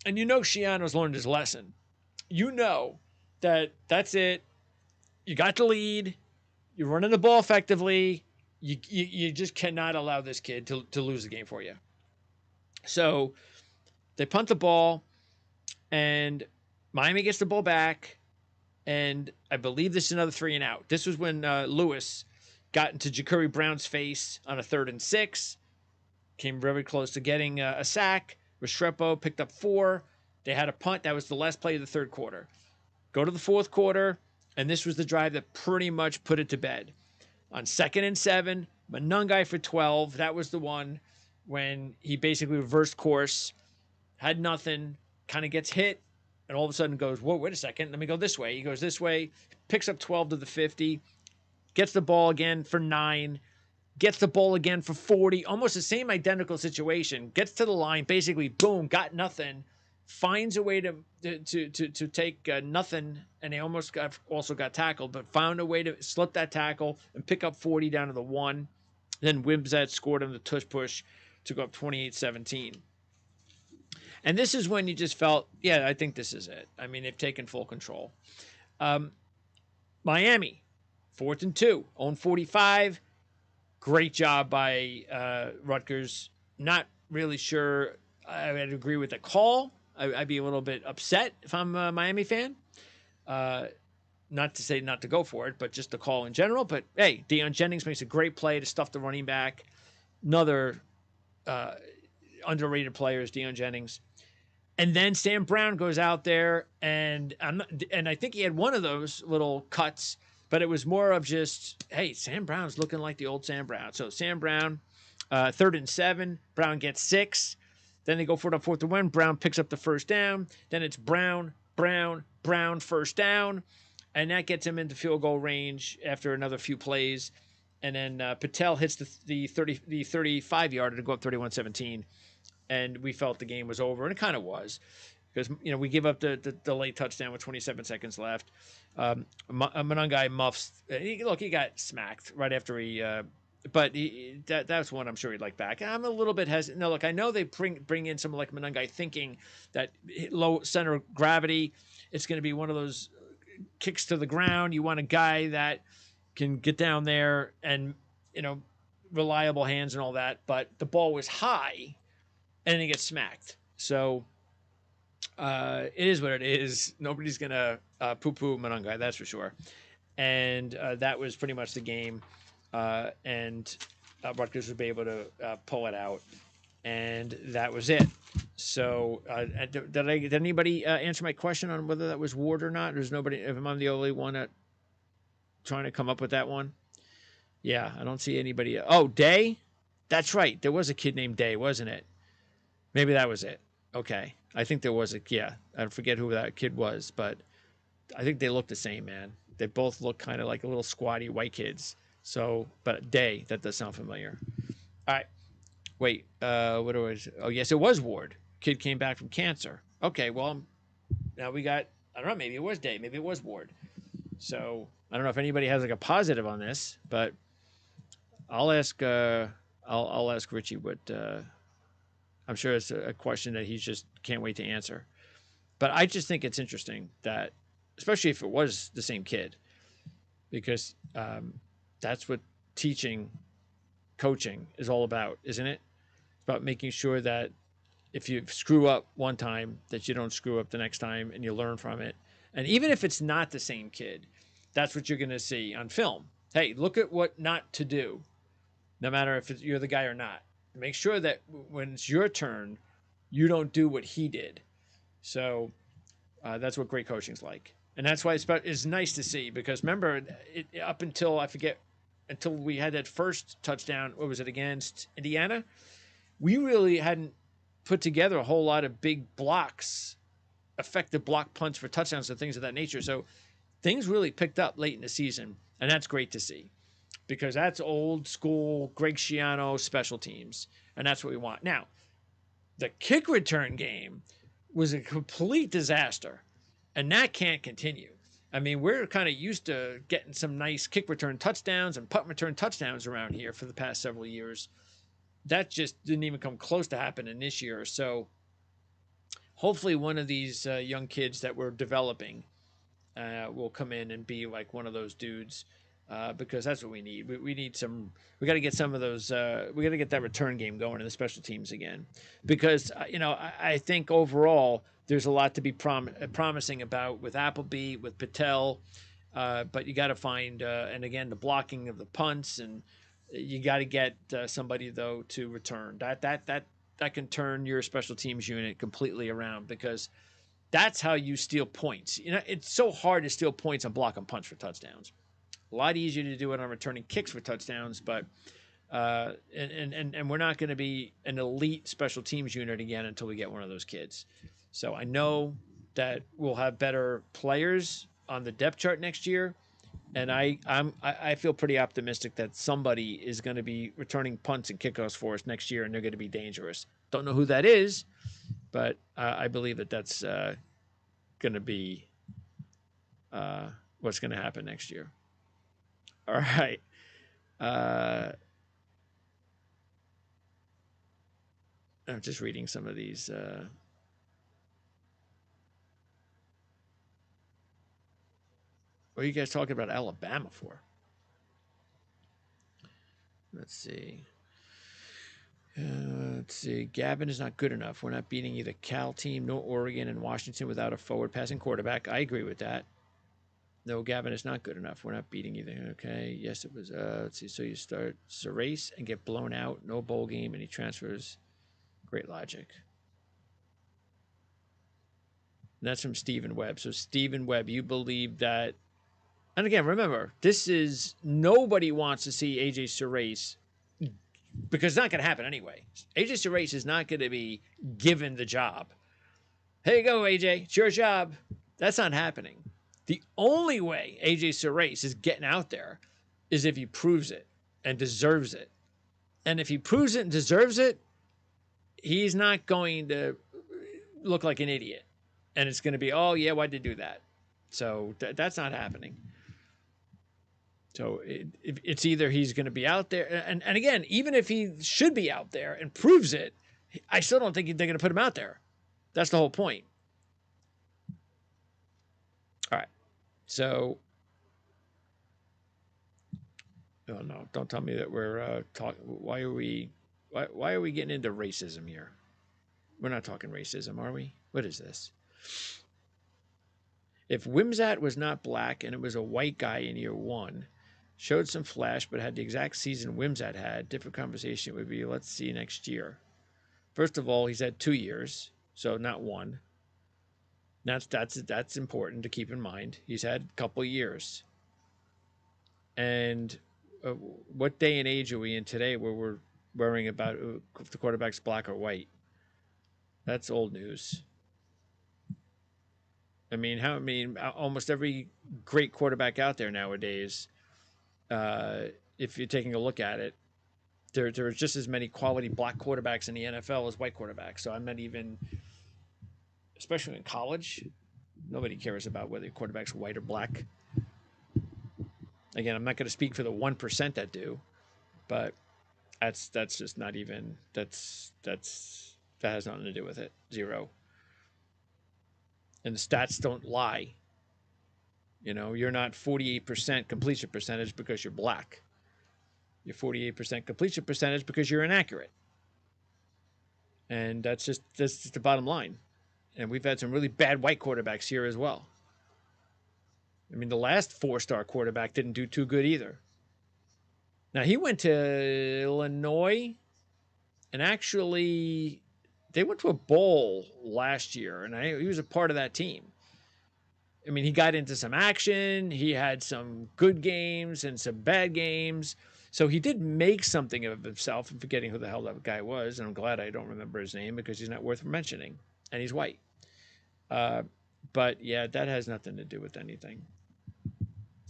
Schiano's learned his lesson. You know that that's it. You got the lead. You're running the ball effectively. You just cannot allow this kid to lose the game for you. So they punt the ball, and Miami gets the ball back, and I believe this is another 3-and-out. This was when Lewis got into Ja'Cory Brown's face on a 3rd and 6. Came very close to getting a sack. Restrepo picked up 4. They had a punt. That was the last play of the third quarter. Go to the fourth quarter. And this was the drive that pretty much put it to bed. On 2nd and 7, Monangai for 12. That was the one when he basically reversed course, had nothing, kind of gets hit, and all of a sudden goes, whoa, wait a second, let me go this way. He goes this way, picks up 12 to the 50, gets the ball again for 9, gets the ball again for 40, almost the same identical situation, gets to the line, basically, boom, got nothing, finds a way to take nothing, and they also got tackled, but found a way to slip that tackle and pick up 40 down to the 1. Then Wimsatt scored on the tush push to go up 28-17. And this is when you just felt, yeah, I think this is it. I mean, they've taken full control. Miami, 4th and 2, own 45. Great job by Rutgers. Not really sure I would agree with the call. I'd be a little bit upset if I'm a Miami fan. Not to say not to go for it, but just the call in general. But, hey, Deion Jennings makes a great play to stuff the running back. Another underrated player is Deion Jennings. And then Sam Brown goes out there, and I think he had one of those little cuts, but it was more of just, hey, Sam Brown's looking like the old Sam Brown. So Sam Brown, 3rd and 7, Brown gets 6. Then they go for it on 4th and 1. Brown picks up the first down. Then it's Brown, first down. And that gets him into field goal range after another few plays. And then Patel hits the 35-yarder to go up 31-17. And we felt the game was over. And it kind of was. Because, we give up the late touchdown with 27 seconds left. Monangai muffs. He got smacked right after he... But that's one I'm sure he'd like back. I'm a little bit hesitant. No, look, I know they bring in someone like Monangai thinking that low center of gravity, it's going to be one of those kicks to the ground. You want a guy that can get down there and, reliable hands and all that. But the ball was high, and then he gets smacked. So it is what it is. Nobody's going to poo-poo Monangai, that's for sure. And that was pretty much the game. And Rutgers would be able to pull it out, and that was it. So, did anybody answer my question on whether that was Ward or not? There's nobody. If I'm the only one trying to come up with that one, yeah, I don't see anybody. Oh, Day, that's right. There was a kid named Day, wasn't it? Maybe that was it. Okay, I think there was a. Yeah, I forget who that kid was, but I think they look the same, man. They both look kind of like little squatty white kids. So, but Day, that does sound familiar. All right. Wait, what was? Oh, yes, it was Ward. Kid came back from cancer. Okay, well, now we got. I don't know. Maybe it was Day. Maybe it was Ward. So I don't know if anybody has like a positive on this, but I'll ask. I'll ask Richie what. I'm sure it's a question that he just can't wait to answer. But I just think it's interesting that, especially if it was the same kid, because that's what teaching, coaching is all about, isn't it? It's about making sure that if you screw up one time, that you don't screw up the next time and you learn from it. And even if it's not the same kid, that's what you're going to see on film. Hey, look at what not to do, no matter if you're the guy or not. Make sure that when it's your turn, you don't do what he did. So that's what great coaching is like. And that's why it's nice to see, because remember, up until, I forget, until we had that first touchdown, what was it, against Indiana? We really hadn't put together a whole lot of big blocks, effective block punts for touchdowns and things of that nature. So things really picked up late in the season, and that's great to see, because that's old school Greg Schiano special teams, and that's what we want. Now, the kick return game was a complete disaster, and that can't continue. I mean, we're kind of used to getting some nice kick return touchdowns and punt return touchdowns around here for the past several years. That just didn't even come close to happening this year. So hopefully one of these young kids that we're developing will come in and be like one of those dudes, because that's what we need. We need some. We got to get some of those. We got to get that return game going in the special teams again, because I think overall there's a lot to be promising about with Appleby, with Patel, but you got to find and again the blocking of the punts, and you got to get somebody though to return. That can turn your special teams unit completely around, because that's how you steal points. It's so hard to steal points on block and punch for touchdowns. A lot easier to do it on returning kicks for touchdowns, but and we're not going to be an elite special teams unit again until we get one of those kids. So I know that we'll have better players on the depth chart next year, and I feel pretty optimistic that somebody is going to be returning punts and kickoffs for us next year, and they're going to be dangerous. Don't know who that is, but I believe that that's going to be what's going to happen next year. All right. I'm just reading some of these. What are you guys talking about Alabama for? Let's see. Let's see. Gavin is not good enough. We're not beating either Cal team nor Oregon and Washington without a forward passing quarterback. I agree with that. No, Gavin is not good enough. We're not beating either. Okay. Yes, it was. Let's see. So you start Sarace and get blown out. No bowl game, and he transfers. Great logic. And that's from Stephen Webb. So Stephen Webb, you believe that? And again, remember, this is nobody wants to see AJ Sarace, because it's not going to happen anyway. AJ Sarace is not going to be given the job. Here you go, AJ. It's your job. That's not happening. The only way AJ Sarace is getting out there is if he proves it and deserves it. And if he proves it and deserves it, he's not going to look like an idiot. And it's going to be, oh, yeah, why'd they do that? So that's not happening. So it's either he's going to be out there, and again, even if he should be out there and proves it, I still don't think they're going to put him out there. That's the whole point. All right. So, oh no, don't tell me that we're talking. Why are we getting into racism here? We're not talking racism, are we? What is this? If Wimsatt was not black and it was a white guy in year one, showed some flash, but had the exact season Wimsatt had, different conversation would be, let's see next year. First of all, he's had 2 years, so not one. That's important to keep in mind. He's had a couple of years. And what day and age are we in today where we're worrying about if the quarterback's black or white? That's old news. I mean, almost every great quarterback out there nowadays, uh, if you're taking a look at it, there's just as many quality black quarterbacks in the NFL as white quarterbacks. So I'm not even, especially in college, nobody cares about whether your quarterback's white or black. Again, I'm not going to speak for the 1% that do, but that's just not even that has nothing to do with it. Zero. And the stats don't lie. You know, you're not 48% completion percentage because you're black. You're 48% completion percentage because you're inaccurate. And that's just the bottom line. And we've had some really bad white quarterbacks here as well. I mean, the last 4-star quarterback didn't do too good either. Now, he went to Illinois, and actually, they went to a bowl last year, and he was a part of that team. I mean, he got into some action. He had some good games and some bad games. So he did make something of himself. I'm forgetting who the hell that guy was, and I'm glad I don't remember his name because he's not worth mentioning, and he's white. But, yeah, that has nothing to do with anything.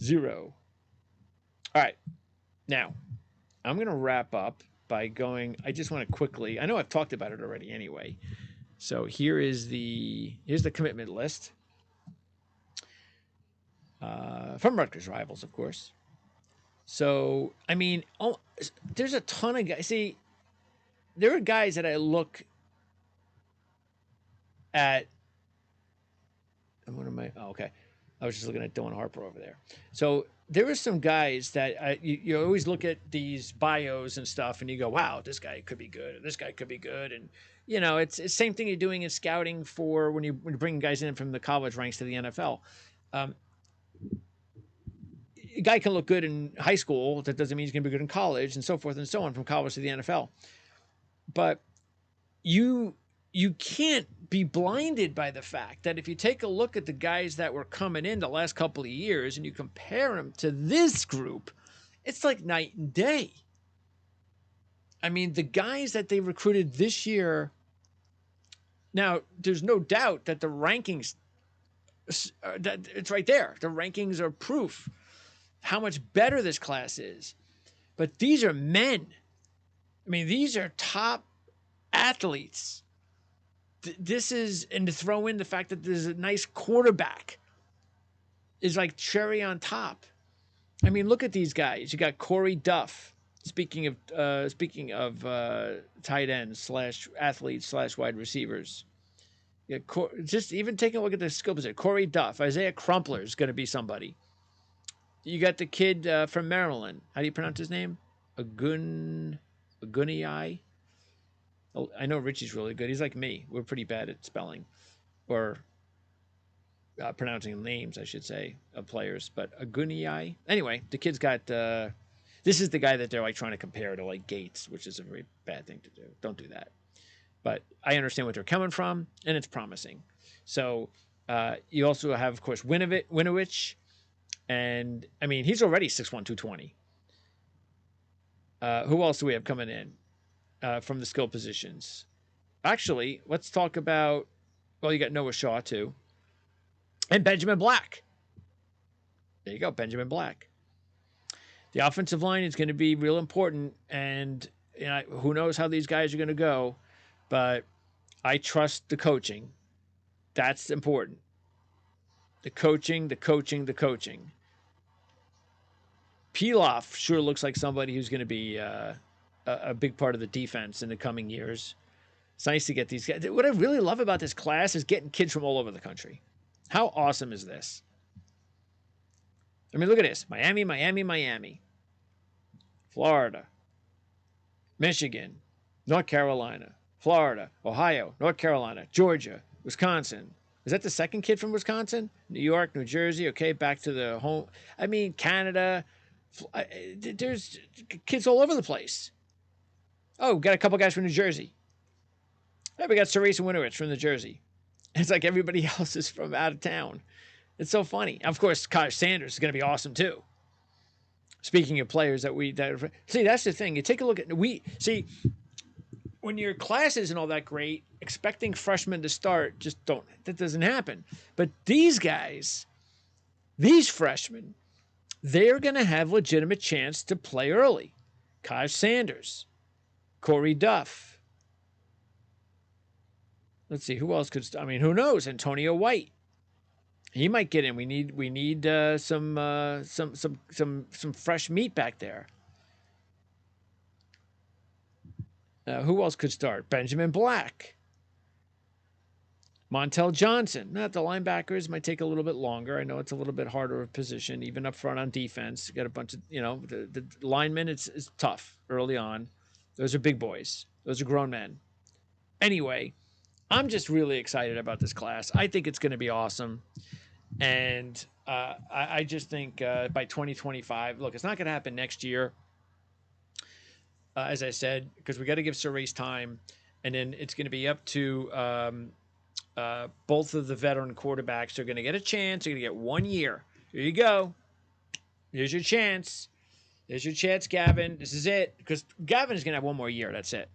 Zero. All right. Now, I'm going to wrap up by going, I just want to quickly, I know I've talked about it already anyway. So here's the commitment list from Rutgers rivals, of course. So, I mean, there's a ton of guys. See, there are guys that I look at. What am I? Oh, okay. I was just looking at Dylan Harper over there. So there are some guys that you always look at these bios and stuff, and you go, "Wow, this guy could be good. Or this guy could be good." And you know, it's the same thing you're doing in scouting for when you're bringing guys in from the college ranks to the NFL. A guy can look good in high school. That doesn't mean he's going to be good in college, and so forth and so on, from college to the NFL. But you can't be blinded by the fact that if you take a look at the guys that were coming in the last couple of years and you compare them to this group, it's like night and day. I mean, the guys that they recruited this year, now there's no doubt that the rankings, that it's right there. The rankings are proof how much better this class is. But these are men. I mean, these are top athletes. This is, and to throw in the fact that there's a nice quarterback is like cherry on top. I mean, look at these guys. You got Corey Duff. Speaking of tight ends slash athletes slash wide receivers. Yeah, just even taking a look at the skill position. Corey Duff, Isaiah Crumpler is going to be somebody. You got the kid from Maryland. How do you pronounce his name? Aguniyai. I know Richie's really good. He's like me. We're pretty bad at spelling or pronouncing names, I should say, of players. But Aguniyai. Anyway, the kid's got. This is the guy that they're like trying to compare to like Gates, which is a very bad thing to do. Don't do that. But I understand what they're coming from, and it's promising. So you also have, of course, Winovich. And, I mean, he's already 6'1", 220. Who else do we have coming in from the skill positions? Actually, let's talk about, well, you got Noah Shaw, too. And Benjamin Black. There you go, Benjamin Black. The offensive line is going to be real important, and you know, who knows how these guys are going to go, but I trust the coaching. That's important. The coaching. Pilaf sure looks like somebody who's going to be a big part of the defense in the coming years. It's nice to get these guys. What I really love about this class is getting kids from all over the country. How awesome is this? I mean, look at this. Miami. Florida. Michigan. North Carolina. Florida. Ohio. North Carolina. Georgia. Wisconsin. Is that the second kid from Wisconsin? New York, New Jersey. Okay, back to the home. I mean, Canada. There's kids all over the place. Oh, we got a couple guys from New Jersey. Hey, we got Cerise and Winovich from New Jersey. It's like everybody else is from out of town. It's so funny. Of course, Kyle Sanders is going to be awesome too. Speaking of players see, that's the thing. You take a look at when your class isn't all that great, expecting freshmen to start that doesn't happen. But these guys, these freshmen, they're going to have legitimate chance to play early. Kai Sanders, Corey Duff. Let's see who else could. I mean, who knows? Antonio White. He might get in. We need some fresh meat back there. Who else could start? Benjamin Black. Montel Johnson. Not the linebackers might take a little bit longer. I know it's a little bit harder of position, even up front on defense. You got a bunch of, the linemen, it's tough early on. Those are big boys. Those are grown men. Anyway, I'm just really excited about this class. I think it's going to be awesome. And I just think by 2025, look, it's not going to happen next year, as I said, because we got to give Cerise time. And then it's going to be up to both of the veteran quarterbacks. Are going to get a chance. They're going to get 1 year. Here you go. Here's your chance. There's your chance, Gavin. This is it. Because Gavin is going to have 1 more year. That's it.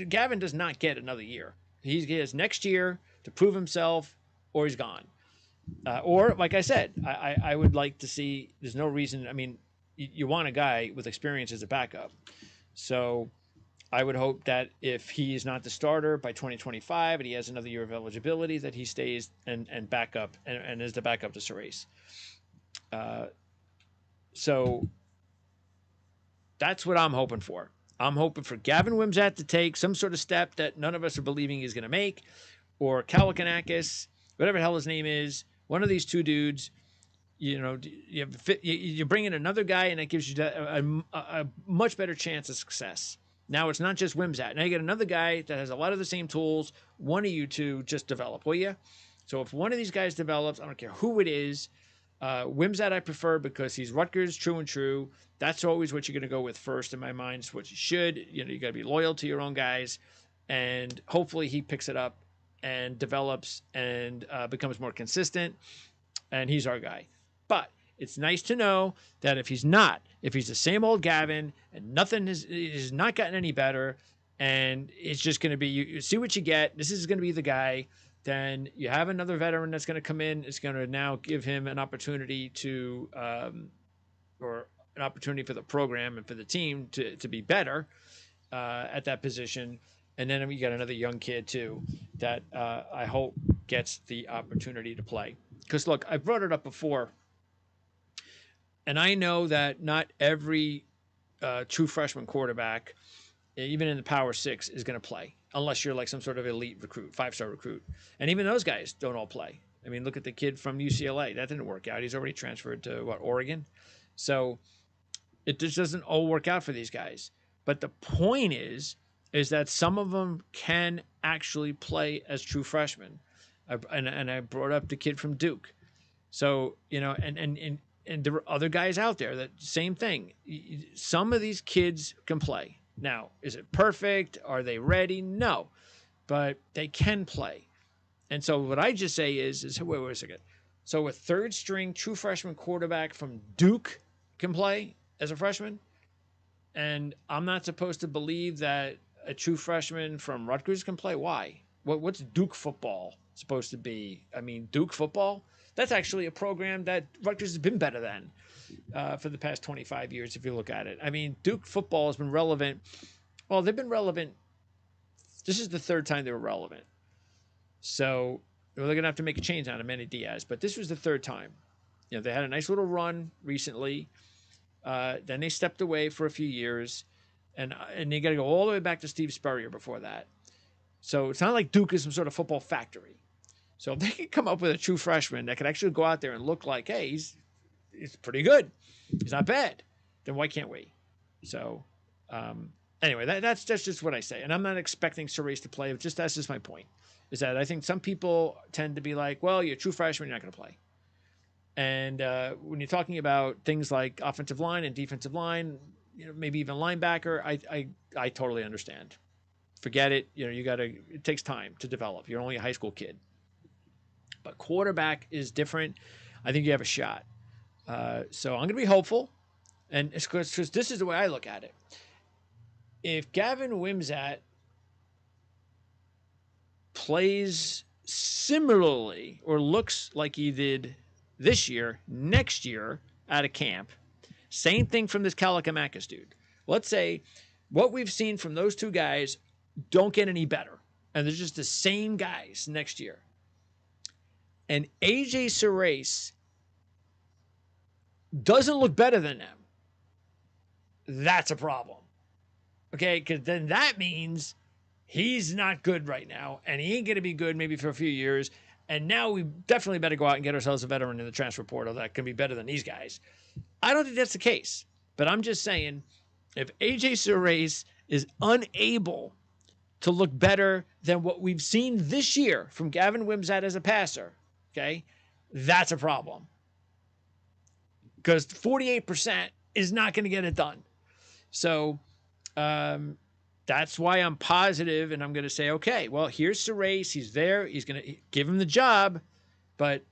Gavin does not get another year. He has next year to prove himself, or he's gone. Or, like I said, I would like to see, there's no reason, I mean, you want a guy with experience as a backup. So I would hope that if he is not the starter by 2025 and he has another year of eligibility, that he stays and backup and is the backup to Cerise. So that's what I'm hoping for. I'm hoping for Gavin Wimsatt to take some sort of step that none of us are believing he's going to make, or Kalikanakis, whatever the hell his name is, one of these two dudes. You bring in another guy, and it gives you a much better chance of success. Now it's not just Wimsatt. Now you get another guy that has a lot of the same tools. One of you two just develop, will you? So if one of these guys develops, I don't care who it is. Wimsatt I prefer because he's Rutgers, true and true. That's always what you're going to go with first in my mind. It's what you should. You got to be loyal to your own guys, and hopefully he picks it up and develops and becomes more consistent, and he's our guy. But it's nice to know that if he's the same old Gavin and nothing has not gotten any better, and it's just going to be, you see what you get, this is going to be the guy, then you have another veteran that's going to come in. It's going to now give him an opportunity to, or an opportunity for the program and for the team to be better at that position. And then we got another young kid too that I hope gets the opportunity to play. Because look, I brought it up before, and I know that not every true freshman quarterback, even in the Power Six, is going to play unless you're like some sort of elite recruit, 5-star recruit. And even those guys don't all play. I mean, look at the kid from UCLA. That didn't work out. He's already transferred to Oregon. So it just doesn't all work out for these guys. But the point is that some of them can actually play as true freshmen. And I brought up the kid from Duke. So, and there are other guys out there that same thing. Some of these kids can play. Now, is it perfect? Are they ready? No, but they can play. And so what I just say is wait a second. So a third string true freshman quarterback from Duke can play as a freshman. And I'm not supposed to believe that a true freshman from Rutgers can play. Why? What's Duke football supposed to be? I mean, Duke football? That's actually a program that Rutgers has been better than for the past 25 years, if you look at it. I mean, Duke football has been relevant. Well, they've been relevant. This is the third time they were relevant. So they're going to have to make a change on Manny Diaz, but this was the third time. They had a nice little run recently. Then they stepped away for a few years, and they got to go all the way back to Steve Spurrier before that. So it's not like Duke is some sort of football factory. So if they can come up with a true freshman that could actually go out there and look like, hey, he's pretty good, he's not bad, then why can't we? So anyway, that's just what I say. And I'm not expecting Cerise to play. That's just my point, is that I think some people tend to be like, well, you're a true freshman, you're not going to play. And when you're talking about things like offensive line and defensive line, maybe even linebacker, I totally understand. Forget it. It takes time to develop. You're only a high school kid. But quarterback is different. I think you have a shot. So I'm going to be hopeful. And it's because this is the way I look at it. If Gavin Wimsatt plays similarly or looks like he did this year, next year out of camp, same thing from this Kalakamakis dude. Let's say what we've seen from those two guys don't get any better, and they're just the same guys next year. And AJ Surace doesn't look better than them. That's a problem. Okay, because then that means he's not good right now, and he ain't going to be good maybe for a few years. And now we definitely better go out and get ourselves a veteran in the transfer portal that can be better than these guys. I don't think that's the case, but I'm just saying if AJ Surace is unable to look better than what we've seen this year from Gavin Wimsatt as a passer, okay, that's a problem. Because 48% is not going to get it done. So that's why I'm positive, and I'm going to say, okay, well, here's Surace. He's there. He's going to give him the job, but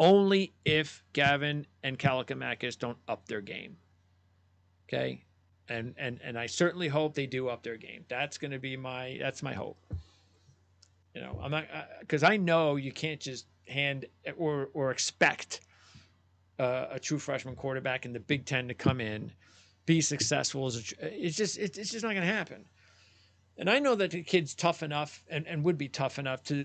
only if Gavin and Kalakamakis don't up their game. Okay? And I certainly hope they do up their game. That's going to be that's my hope. You know, I'm not, because I know you can't just hand or expect a true freshman quarterback in the Big Ten to come in, be successful. It's just not going to happen. And I know that the kid's tough enough and would be tough enough to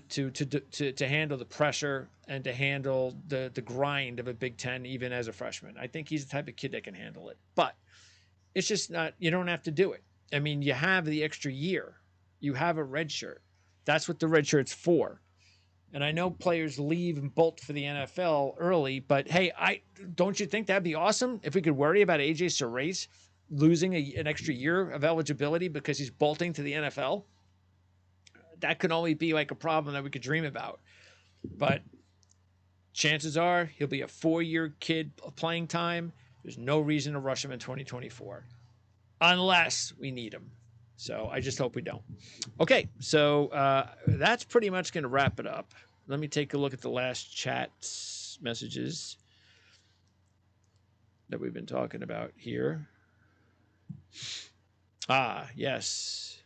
handle the pressure and to handle the grind of a Big Ten even as a freshman. I think he's the type of kid that can handle it. But it's just not, you don't have to do it. I mean, you have the extra year. You have a red shirt. That's what the red shirt's for. And I know players leave and bolt for the NFL early, but hey, don't you think that'd be awesome if we could worry about AJ Surace losing an extra year of eligibility because he's bolting to the NFL? That could only be like a problem that we could dream about. But chances are he'll be a 4-year kid playing time. There's no reason to rush him in 2024 unless we need him. So I just hope we don't. Okay, so that's pretty much going to wrap it up. Let me take a look at the last chat messages that we've been talking about here. Ah, yes.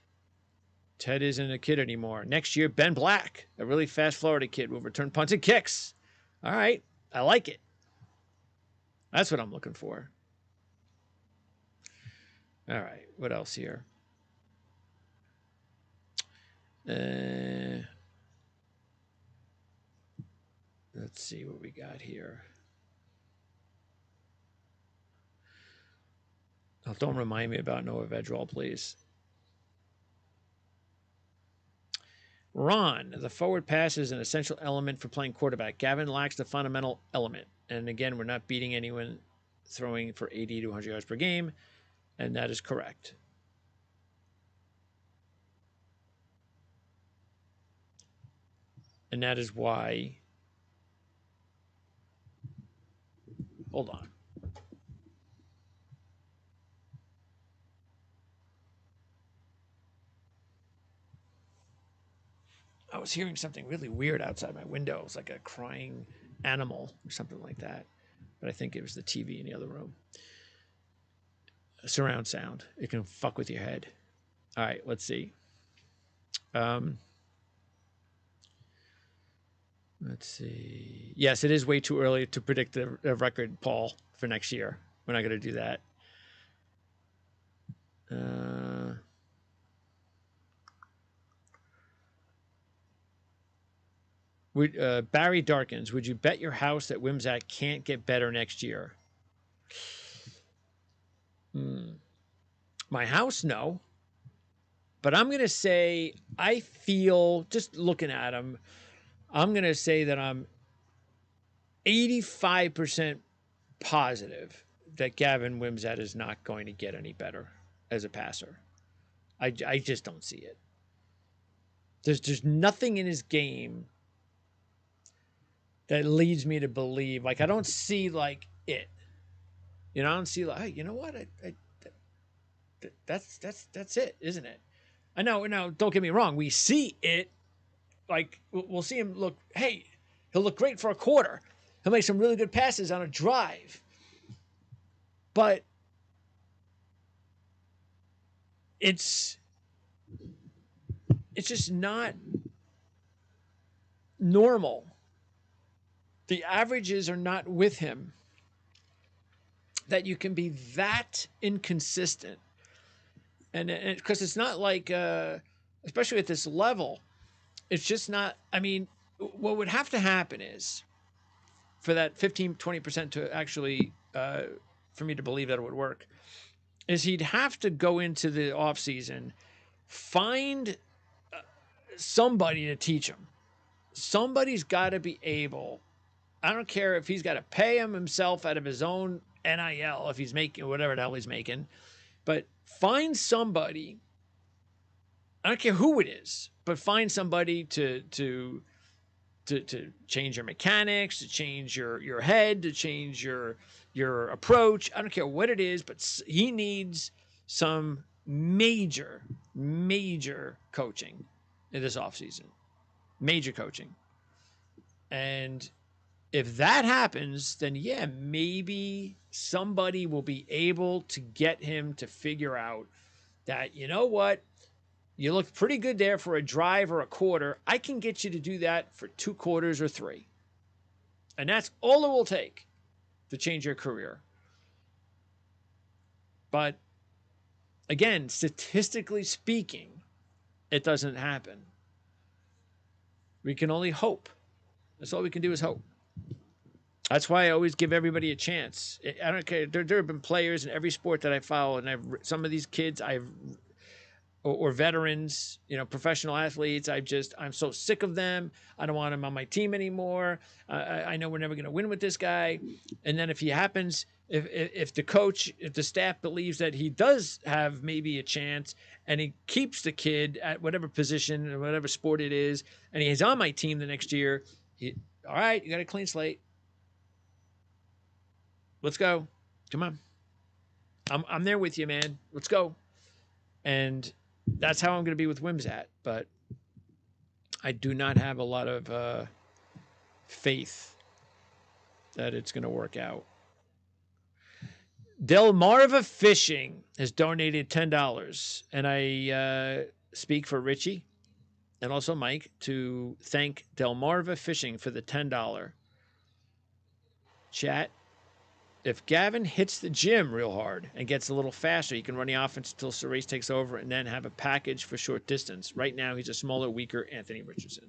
Ted isn't a kid anymore. Next year, Ben Black, a really fast Florida kid, will return punts and kicks. All right, I like it. That's what I'm looking for. All right, what else here? Let's see what we got here. Oh, don't remind me about Noah Vedral, please. Ron, the forward pass is an essential element for playing quarterback. Gavin lacks the fundamental element. And again, we're not beating anyone throwing for 80 to 100 yards per game, and that is correct. And that is why... Hold on. I was hearing something really weird outside my window. It was like a crying animal or something like that. But I think it was the TV in the other room. Surround sound. It can fuck with your head. All right, let's see. Let's see. Yes, it is way too early to predict the record, Paul, for next year. We're not going to do that. Barry Darkins, would you bet your house that Wimsatt can't get better next year? My house, no. But I'm going to say, I feel, just looking at him, I'm going to say that I'm 85% positive that Gavin Wimsatt is not going to get any better as a passer. I just don't see it. There's nothing in his game that leads me to believe, like, I don't see like it. You know, I don't see like, hey, you know what? That's it, isn't it? I know. Now, don't get me wrong. We see it. Like, we'll see him look. Hey, he'll look great for a quarter. He'll make some really good passes on a drive. But it's just not normal. The averages are not with him, that you can be that inconsistent. And because it's not like, especially at this level, it's just not. I mean, what would have to happen is for that 15-20% to actually, for me to believe that it would work, is he'd have to go into the offseason, find somebody to teach him. Somebody's got to be able. I don't care if he's got to pay him himself out of his own NIL, if he's making whatever the hell he's making, but find somebody. I don't care who it is, but find somebody to change your mechanics, to change your head, to change your approach. I don't care what it is, but he needs some major coaching in this offseason. Major coaching. And if that happens, then yeah, maybe somebody will be able to get him to figure out that, you know what, you look pretty good there for a drive or a quarter. I can get you to do that for 2 quarters or 3. And that's all it will take to change your career. But again, statistically speaking, it doesn't happen. We can only hope. That's all we can do is hope. That's why I always give everybody a chance. I don't care. There have been players in every sport that I follow, and some of these kids or veterans, professional athletes. I'm so sick of them. I don't want him on my team anymore. I know we're never going to win with this guy. And then if he happens, if the coach, if the staff believes that he does have maybe a chance, and he keeps the kid at whatever position or whatever sport it is, and he's on my team the next year, all right, you got a clean slate. Let's go. Come on. I'm there with you, man. Let's go. And that's how I'm going to be with Wimsat. But I do not have a lot of faith that it's going to work out. Delmarva Fishing has donated $10. And I speak for Richie and also Mike to thank Delmarva Fishing for the $10. Chat. If Gavin hits the gym real hard and gets a little faster, he can run the offense until Cerise takes over and then have a package for short distance. Right now, he's a smaller, weaker Anthony Richardson.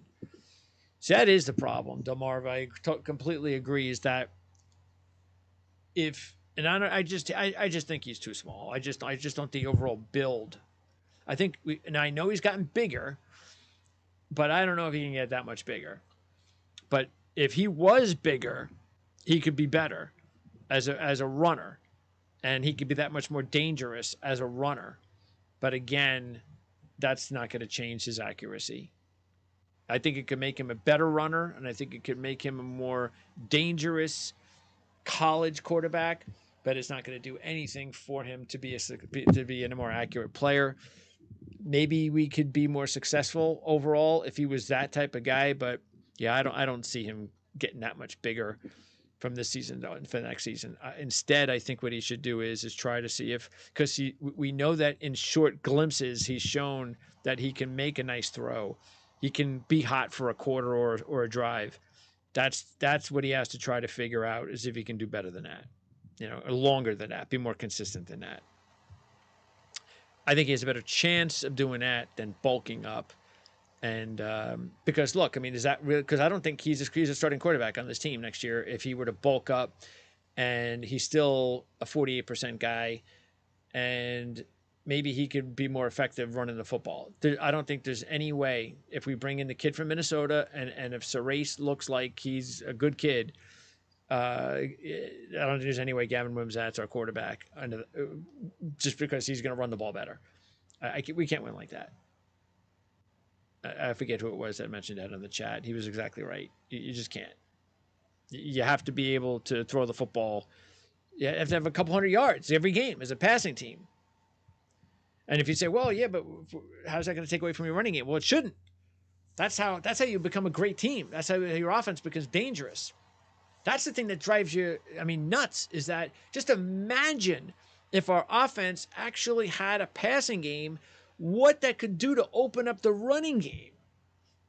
So that is the problem, Delmarva. I completely agree. Is that I just think he's too small. I just don't think the overall build. I think and I know he's gotten bigger, but I don't know if he can get that much bigger. But if he was bigger, he could be better as a runner, and he could be that much more dangerous as a runner. But again, that's not going to change his accuracy. I think it could make him a better runner, and I think it could make him a more dangerous college quarterback, but it's not going to do anything for him to be a more accurate player. Maybe we could be more successful overall if he was that type of guy, but yeah, I don't see him getting that much bigger from this season for the next season. Instead, I think what he should do is try to see because we know that in short glimpses he's shown that he can make a nice throw. He can be hot for a quarter or a drive. That's what he has to try to figure out, is if he can do better than that, or longer than that, be more consistent than that. I think he has a better chance of doing that than bulking up. And because look, I mean, is that real? Because I don't think he's a starting quarterback on this team next year. If he were to bulk up, and he's still a 48% guy, and maybe he could be more effective running the football. I don't think there's any way, if we bring in the kid from Minnesota, and if Cerise looks like he's a good kid, I don't think there's any way Gavin Wimsat's our quarterback, just because he's going to run the ball better. We can't win like that. I forget who it was that mentioned that in the chat. He was exactly right. You just can't. You have to be able to throw the football. You have to have a couple hundred yards every game as a passing team. And if you say, well, yeah, but how's that going to take away from your running game? Well, it shouldn't. That's how you become a great team. That's how your offense becomes dangerous. That's the thing that drives you, nuts, is that just imagine if our offense actually had a passing game, what that could do to open up the running game.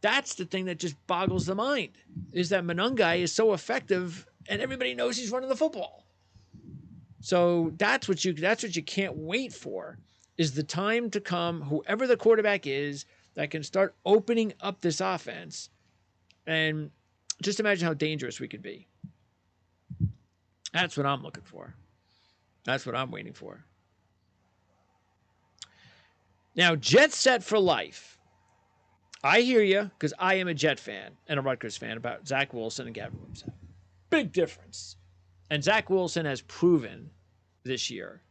That's the thing that just boggles the mind, is that Monangai is so effective and everybody knows he's running the football. So that's what you can't wait for, is the time to come, whoever the quarterback is, that can start opening up this offense. And just imagine how dangerous we could be. That's what I'm looking for. That's what I'm waiting for. Now, Jets set for life. I hear you, because I am a Jet fan and a Rutgers fan, about Zach Wilson and Gavin Wimsatt. Big difference. And Zach Wilson has proven this year.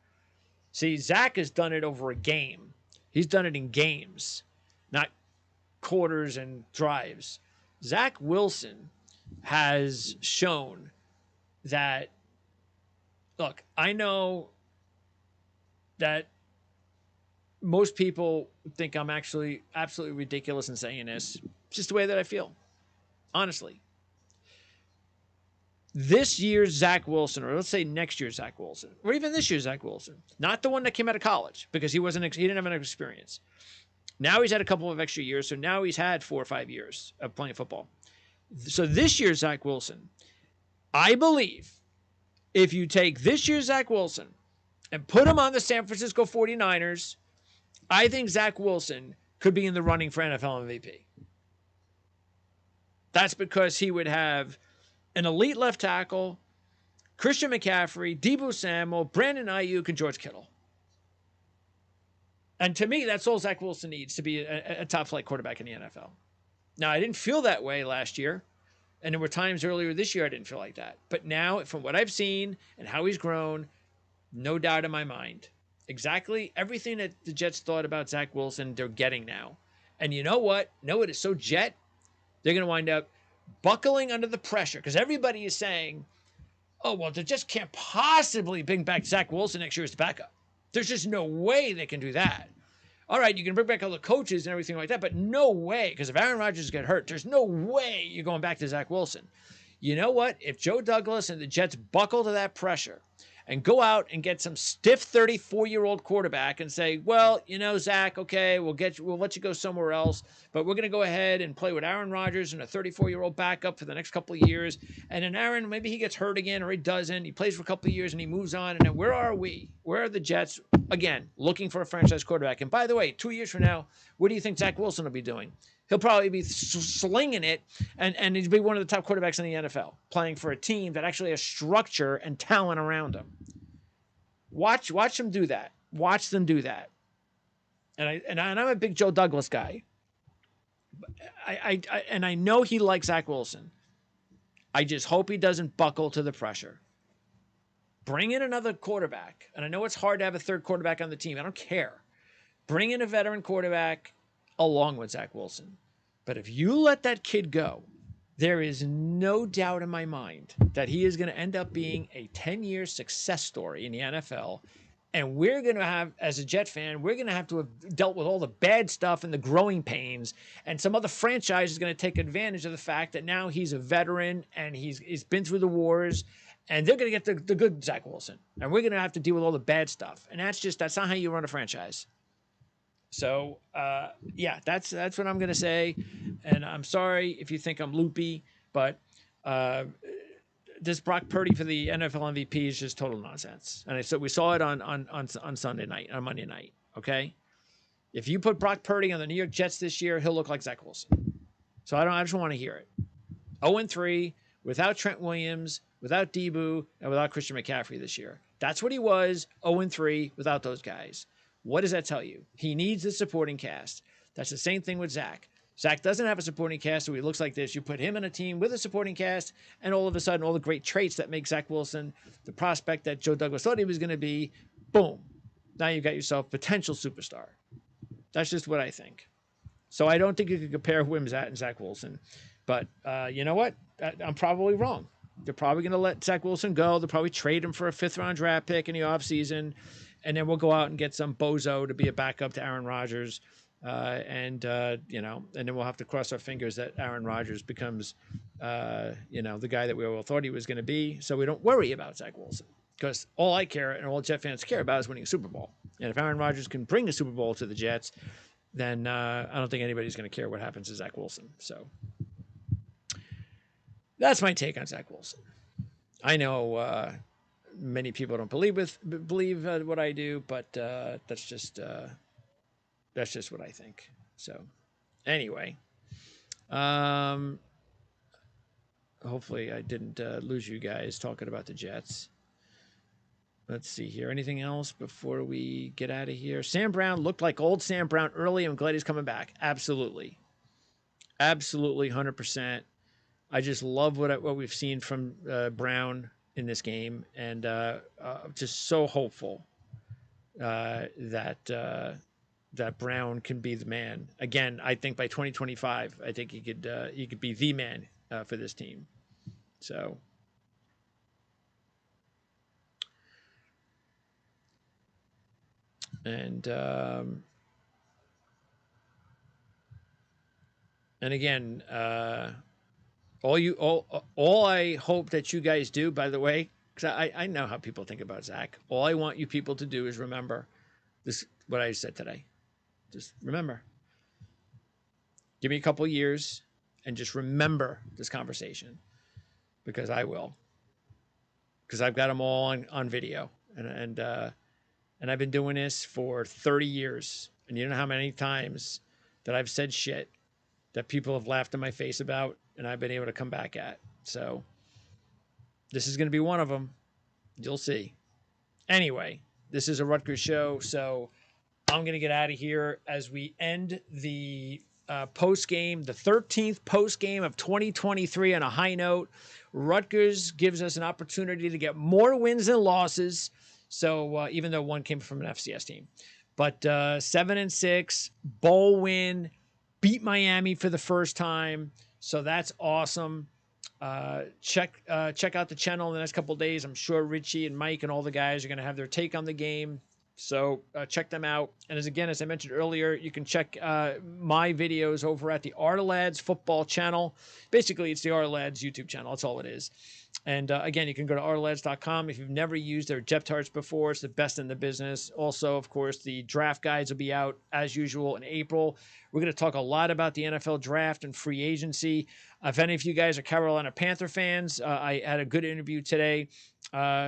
See, Zach has done it over a game. He's done it in games, not quarters and drives. Zach Wilson has shown that, look, I know that most people think I'm actually absolutely ridiculous in saying this. It's just the way that I feel, honestly. This year's Zach Wilson, or let's say next year's Zach Wilson, or even this year's Zach Wilson, not the one that came out of college, because he didn't have enough experience. Now he's had a couple of extra years, so now he's had 4 or 5 years of playing football. So this year's Zach Wilson, I believe, if you take this year's Zach Wilson and put him on the San Francisco 49ers, I think Zach Wilson could be in the running for NFL MVP. That's because he would have an elite left tackle, Christian McCaffrey, Deebo Samuel, Brandon Ayuk, and George Kittle. And to me, that's all Zach Wilson needs to be a top-flight quarterback in the NFL. Now, I didn't feel that way last year, and there were times earlier this year I didn't feel like that. But now, from what I've seen and how he's grown, no doubt in my mind, exactly everything that the Jets thought about Zach Wilson, they're getting now. And you know what? It is so Jet, they're going to wind up buckling under the pressure, because everybody is saying, oh, well, they just can't possibly bring back Zach Wilson next year as the backup. There's just no way they can do that. All right, you can bring back all the coaches and everything like that, but no way, because if Aaron Rodgers get hurt, there's no way you're going back to Zach Wilson. You know what? If Joe Douglas and the Jets buckle to that pressure and go out and get some stiff 34-year-old quarterback and say, well, Zach, okay, we'll let you go somewhere else, but we're going to go ahead and play with Aaron Rodgers and a 34-year-old backup for the next couple of years. And then Aaron, maybe he gets hurt again, or he doesn't. He plays for a couple of years and he moves on. And then where are we? Where are the Jets? Again, looking for a franchise quarterback. And by the way, 2 years from now, what do you think Zach Wilson will be doing? He'll probably be slinging it, and he'll be one of the top quarterbacks in the NFL, playing for a team that actually has structure and talent around him. Watch them do that. Watch them do that. And I'm a big Joe Douglas guy. I know he likes Zach Wilson. I just hope he doesn't buckle to the pressure. Bring in another quarterback. And I know it's hard to have a third quarterback on the team. I don't care. Bring in a veteran quarterback along with Zach Wilson. But if you let that kid go, there is no doubt in my mind that he is going to end up being a 10-year success story in the NFL. And we're going to have, as a Jet fan, we're going to have to have dealt with all the bad stuff and the growing pains. And some other franchise is going to take advantage of the fact that now he's a veteran and he's been through the wars. And they're going to get the good Zach Wilson. And we're going to have to deal with all the bad stuff. And that's not how you run a franchise. So, yeah, that's what I'm going to say. And I'm sorry if you think I'm loopy, but this Brock Purdy for the NFL MVP is just total nonsense. And so we saw it on Sunday night, on Monday night, okay? If you put Brock Purdy on the New York Jets this year, he'll look like Zach Wilson. So I just want to hear it. 0-3 without Trent Williams, without Deebo, and without Christian McCaffrey this year. That's what he was, 0-3 without those guys. What does that tell you? He needs a supporting cast. That's the same thing with Zach. Zach doesn't have a supporting cast, so he looks like this. You put him in a team with a supporting cast, and all of a sudden, all the great traits that make Zach Wilson the prospect that Joe Douglas thought he was going to be, boom. Now you've got yourself a potential superstar. That's just what I think. So I don't think you can compare Wimsatt and Zach Wilson. But you know what? I'm probably wrong. They're probably going to let Zach Wilson go. They'll probably trade him for a 5th-round draft pick in the offseason. And then we'll go out and get some bozo to be a backup to Aaron Rodgers. And then we'll have to cross our fingers that Aaron Rodgers becomes, the guy that we all thought he was going to be. So we don't worry about Zach Wilson. Because all I care and all Jet fans care about is winning a Super Bowl. And if Aaron Rodgers can bring a Super Bowl to the Jets, then I don't think anybody's going to care what happens to Zach Wilson. So that's my take on Zach Wilson. I know many people don't believe what I do, but that's just what I think. So anyway, um, hopefully I didn't lose you guys talking about the Jets. Let's see here. Anything else before we get out of here? Sam Brown looked like old Sam Brown early. I'm glad he's coming back. Absolutely. Absolutely, 100%. I just love what we've seen from Brown in this game, and just so hopeful that Brown can be the man again. I think by 2025, I think he could be the man for this team. So. And again, all I hope that you guys do, by the way, because I know how people think about Zach. All I want you people to do is remember this, what I said today. Just remember. Give me a couple years and just remember this conversation, because I will. Because I've got them all on video, and I've been doing this for 30 years, and you know how many times that I've said shit that people have laughed in my face about, and I've been able to come back at. So this is going to be one of them. You'll see. Anyway, this is a Rutgers show, so I'm going to get out of here as we end the post game, the 13th post game of 2023 on a high note. Rutgers gives us an opportunity to get more wins than losses. So even though one came from an FCS team, but 7-6, bowl win, beat Miami for the first time. So that's awesome. Check out the channel in the next couple of days. I'm sure Richie and Mike and all the guys are going to have their take on the game. So check them out. And as I mentioned earlier, you can check my videos over at the Artalads football channel. Basically, it's the Artalads YouTube channel. That's all it is. And again, you can go to artalads.com. If you've never used their depth charts before, it's the best in the business. Also, of course, the draft guides will be out as usual in April. We're going to talk a lot about the NFL draft and free agency. If any of you guys are Carolina Panther fans, I had a good interview today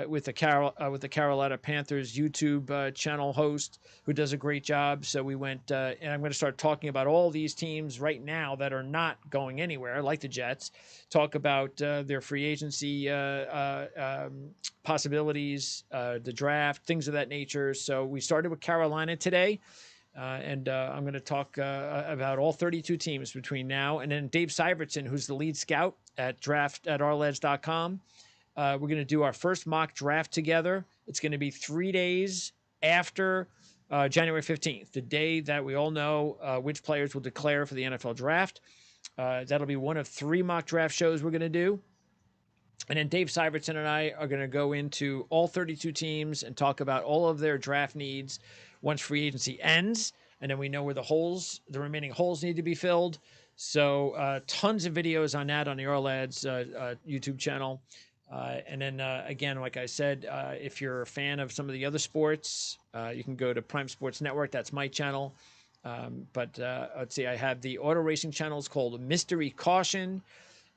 with the Carolina Panthers YouTube channel host, who does a great job. So we went, and I'm going to start talking about all these teams right now that are not going anywhere, like the Jets. Talk about their free agency possibilities, the draft, things of that nature. So we started with Carolina today. And I'm going to talk about all 32 teams between now and then. Dave Syvertson, who's the lead scout at draft@artalads.com. We're going to do our first mock draft together. It's going to be 3 days after January 15th, the day that we all know which players will declare for the NFL draft. That'll be one of 3 mock draft shows we're going to do. And then Dave Syvertson and I are going to go into all 32 teams and talk about all of their draft needs once free agency ends. And then we know where the remaining holes need to be filled. So tons of videos on that on the Artalads YouTube channel. And then, again, like I said, if you're a fan of some of the other sports, you can go to Prime Sports Network. That's my channel. But let's see, I have the auto racing channels called Mystery Caution.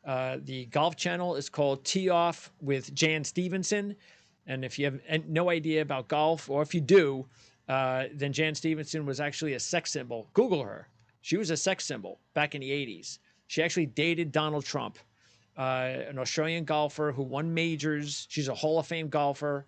The golf channel is called Tee Off with Jan Stevenson. And if you have no idea about golf, or if you do, then Jan Stevenson was actually a sex symbol. Google her. She was a sex symbol back in the 80s. She actually dated Donald Trump, an Australian golfer who won majors. She's a Hall of Fame golfer.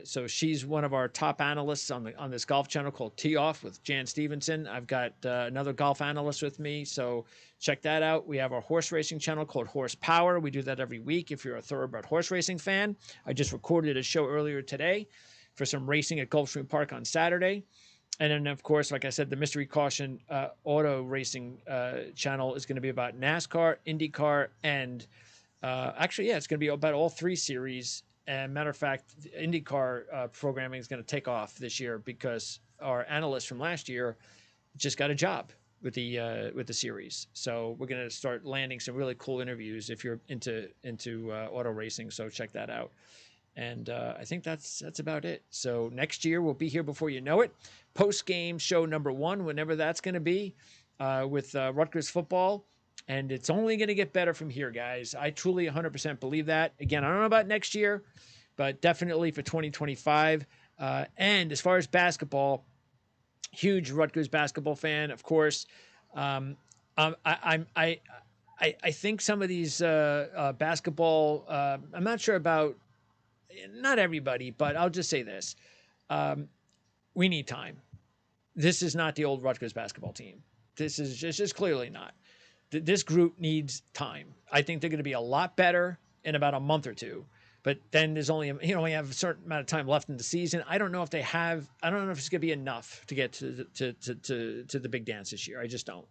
So she's one of our top analysts on this golf channel called Tee Off with Jan Stevenson. I've got another golf analyst with me, so check that out. We have our horse racing channel called Horsepower. We do that every week if you're a thoroughbred horse racing fan. I just recorded a show earlier today for some racing at Gulfstream Park on Saturday. And then, of course, like I said, the Mystery Caution auto racing channel is going to be about NASCAR, IndyCar, and it's going to be about all 3 series. And matter of fact, the IndyCar programming is going to take off this year because our analyst from last year just got a job with the series. So we're going to start landing some really cool interviews if you're into auto racing. So check that out. And I think that's about it. So next year we'll be here before you know it. Post game show number 1, whenever that's going to be, with Rutgers football. And it's only going to get better from here, guys. I truly 100% believe that. Again, I don't know about next year, but definitely for 2025. And as far as basketball, huge Rutgers basketball fan, of course. I think some of these basketball, I'm not sure about, not everybody, but I'll just say this. We need time. This is not the old Rutgers basketball team. This is just clearly not. This group needs time. I think they're going to be a lot better in about a month or two. But then there's only only have a certain amount of time left in the season. I don't know if they have. I don't know if it's going to be enough to get to the big dance this year. I just don't.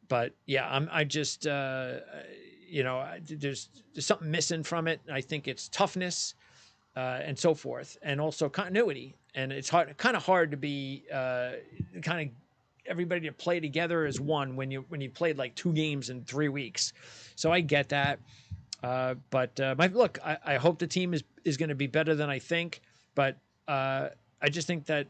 But yeah, I just there's something missing from it. I think it's toughness and so forth, and also continuity. And it's kind of hard to be kind of everybody to play together as one when you played like 2 games in 3 weeks. So I get that. But I hope the team is going to be better than I think. But I just think that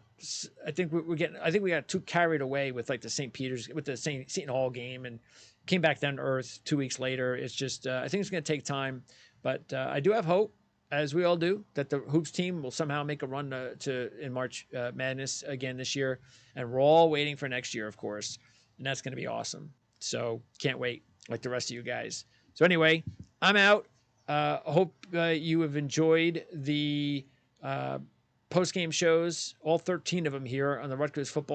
I think we got too carried away with like the St. Peter's with the St. Seton Hall game and came back down to earth 2 weeks later. It's just I think it's going to take time, but I do have hope, as we all do, that the hoops team will somehow make a run to in March Madness again this year, and we're all waiting for next year, of course, and that's going to be awesome. So can't wait, like the rest of you guys. So anyway, I'm out. Hope you have enjoyed the post-game shows, all 13 of them here on the Rutgers football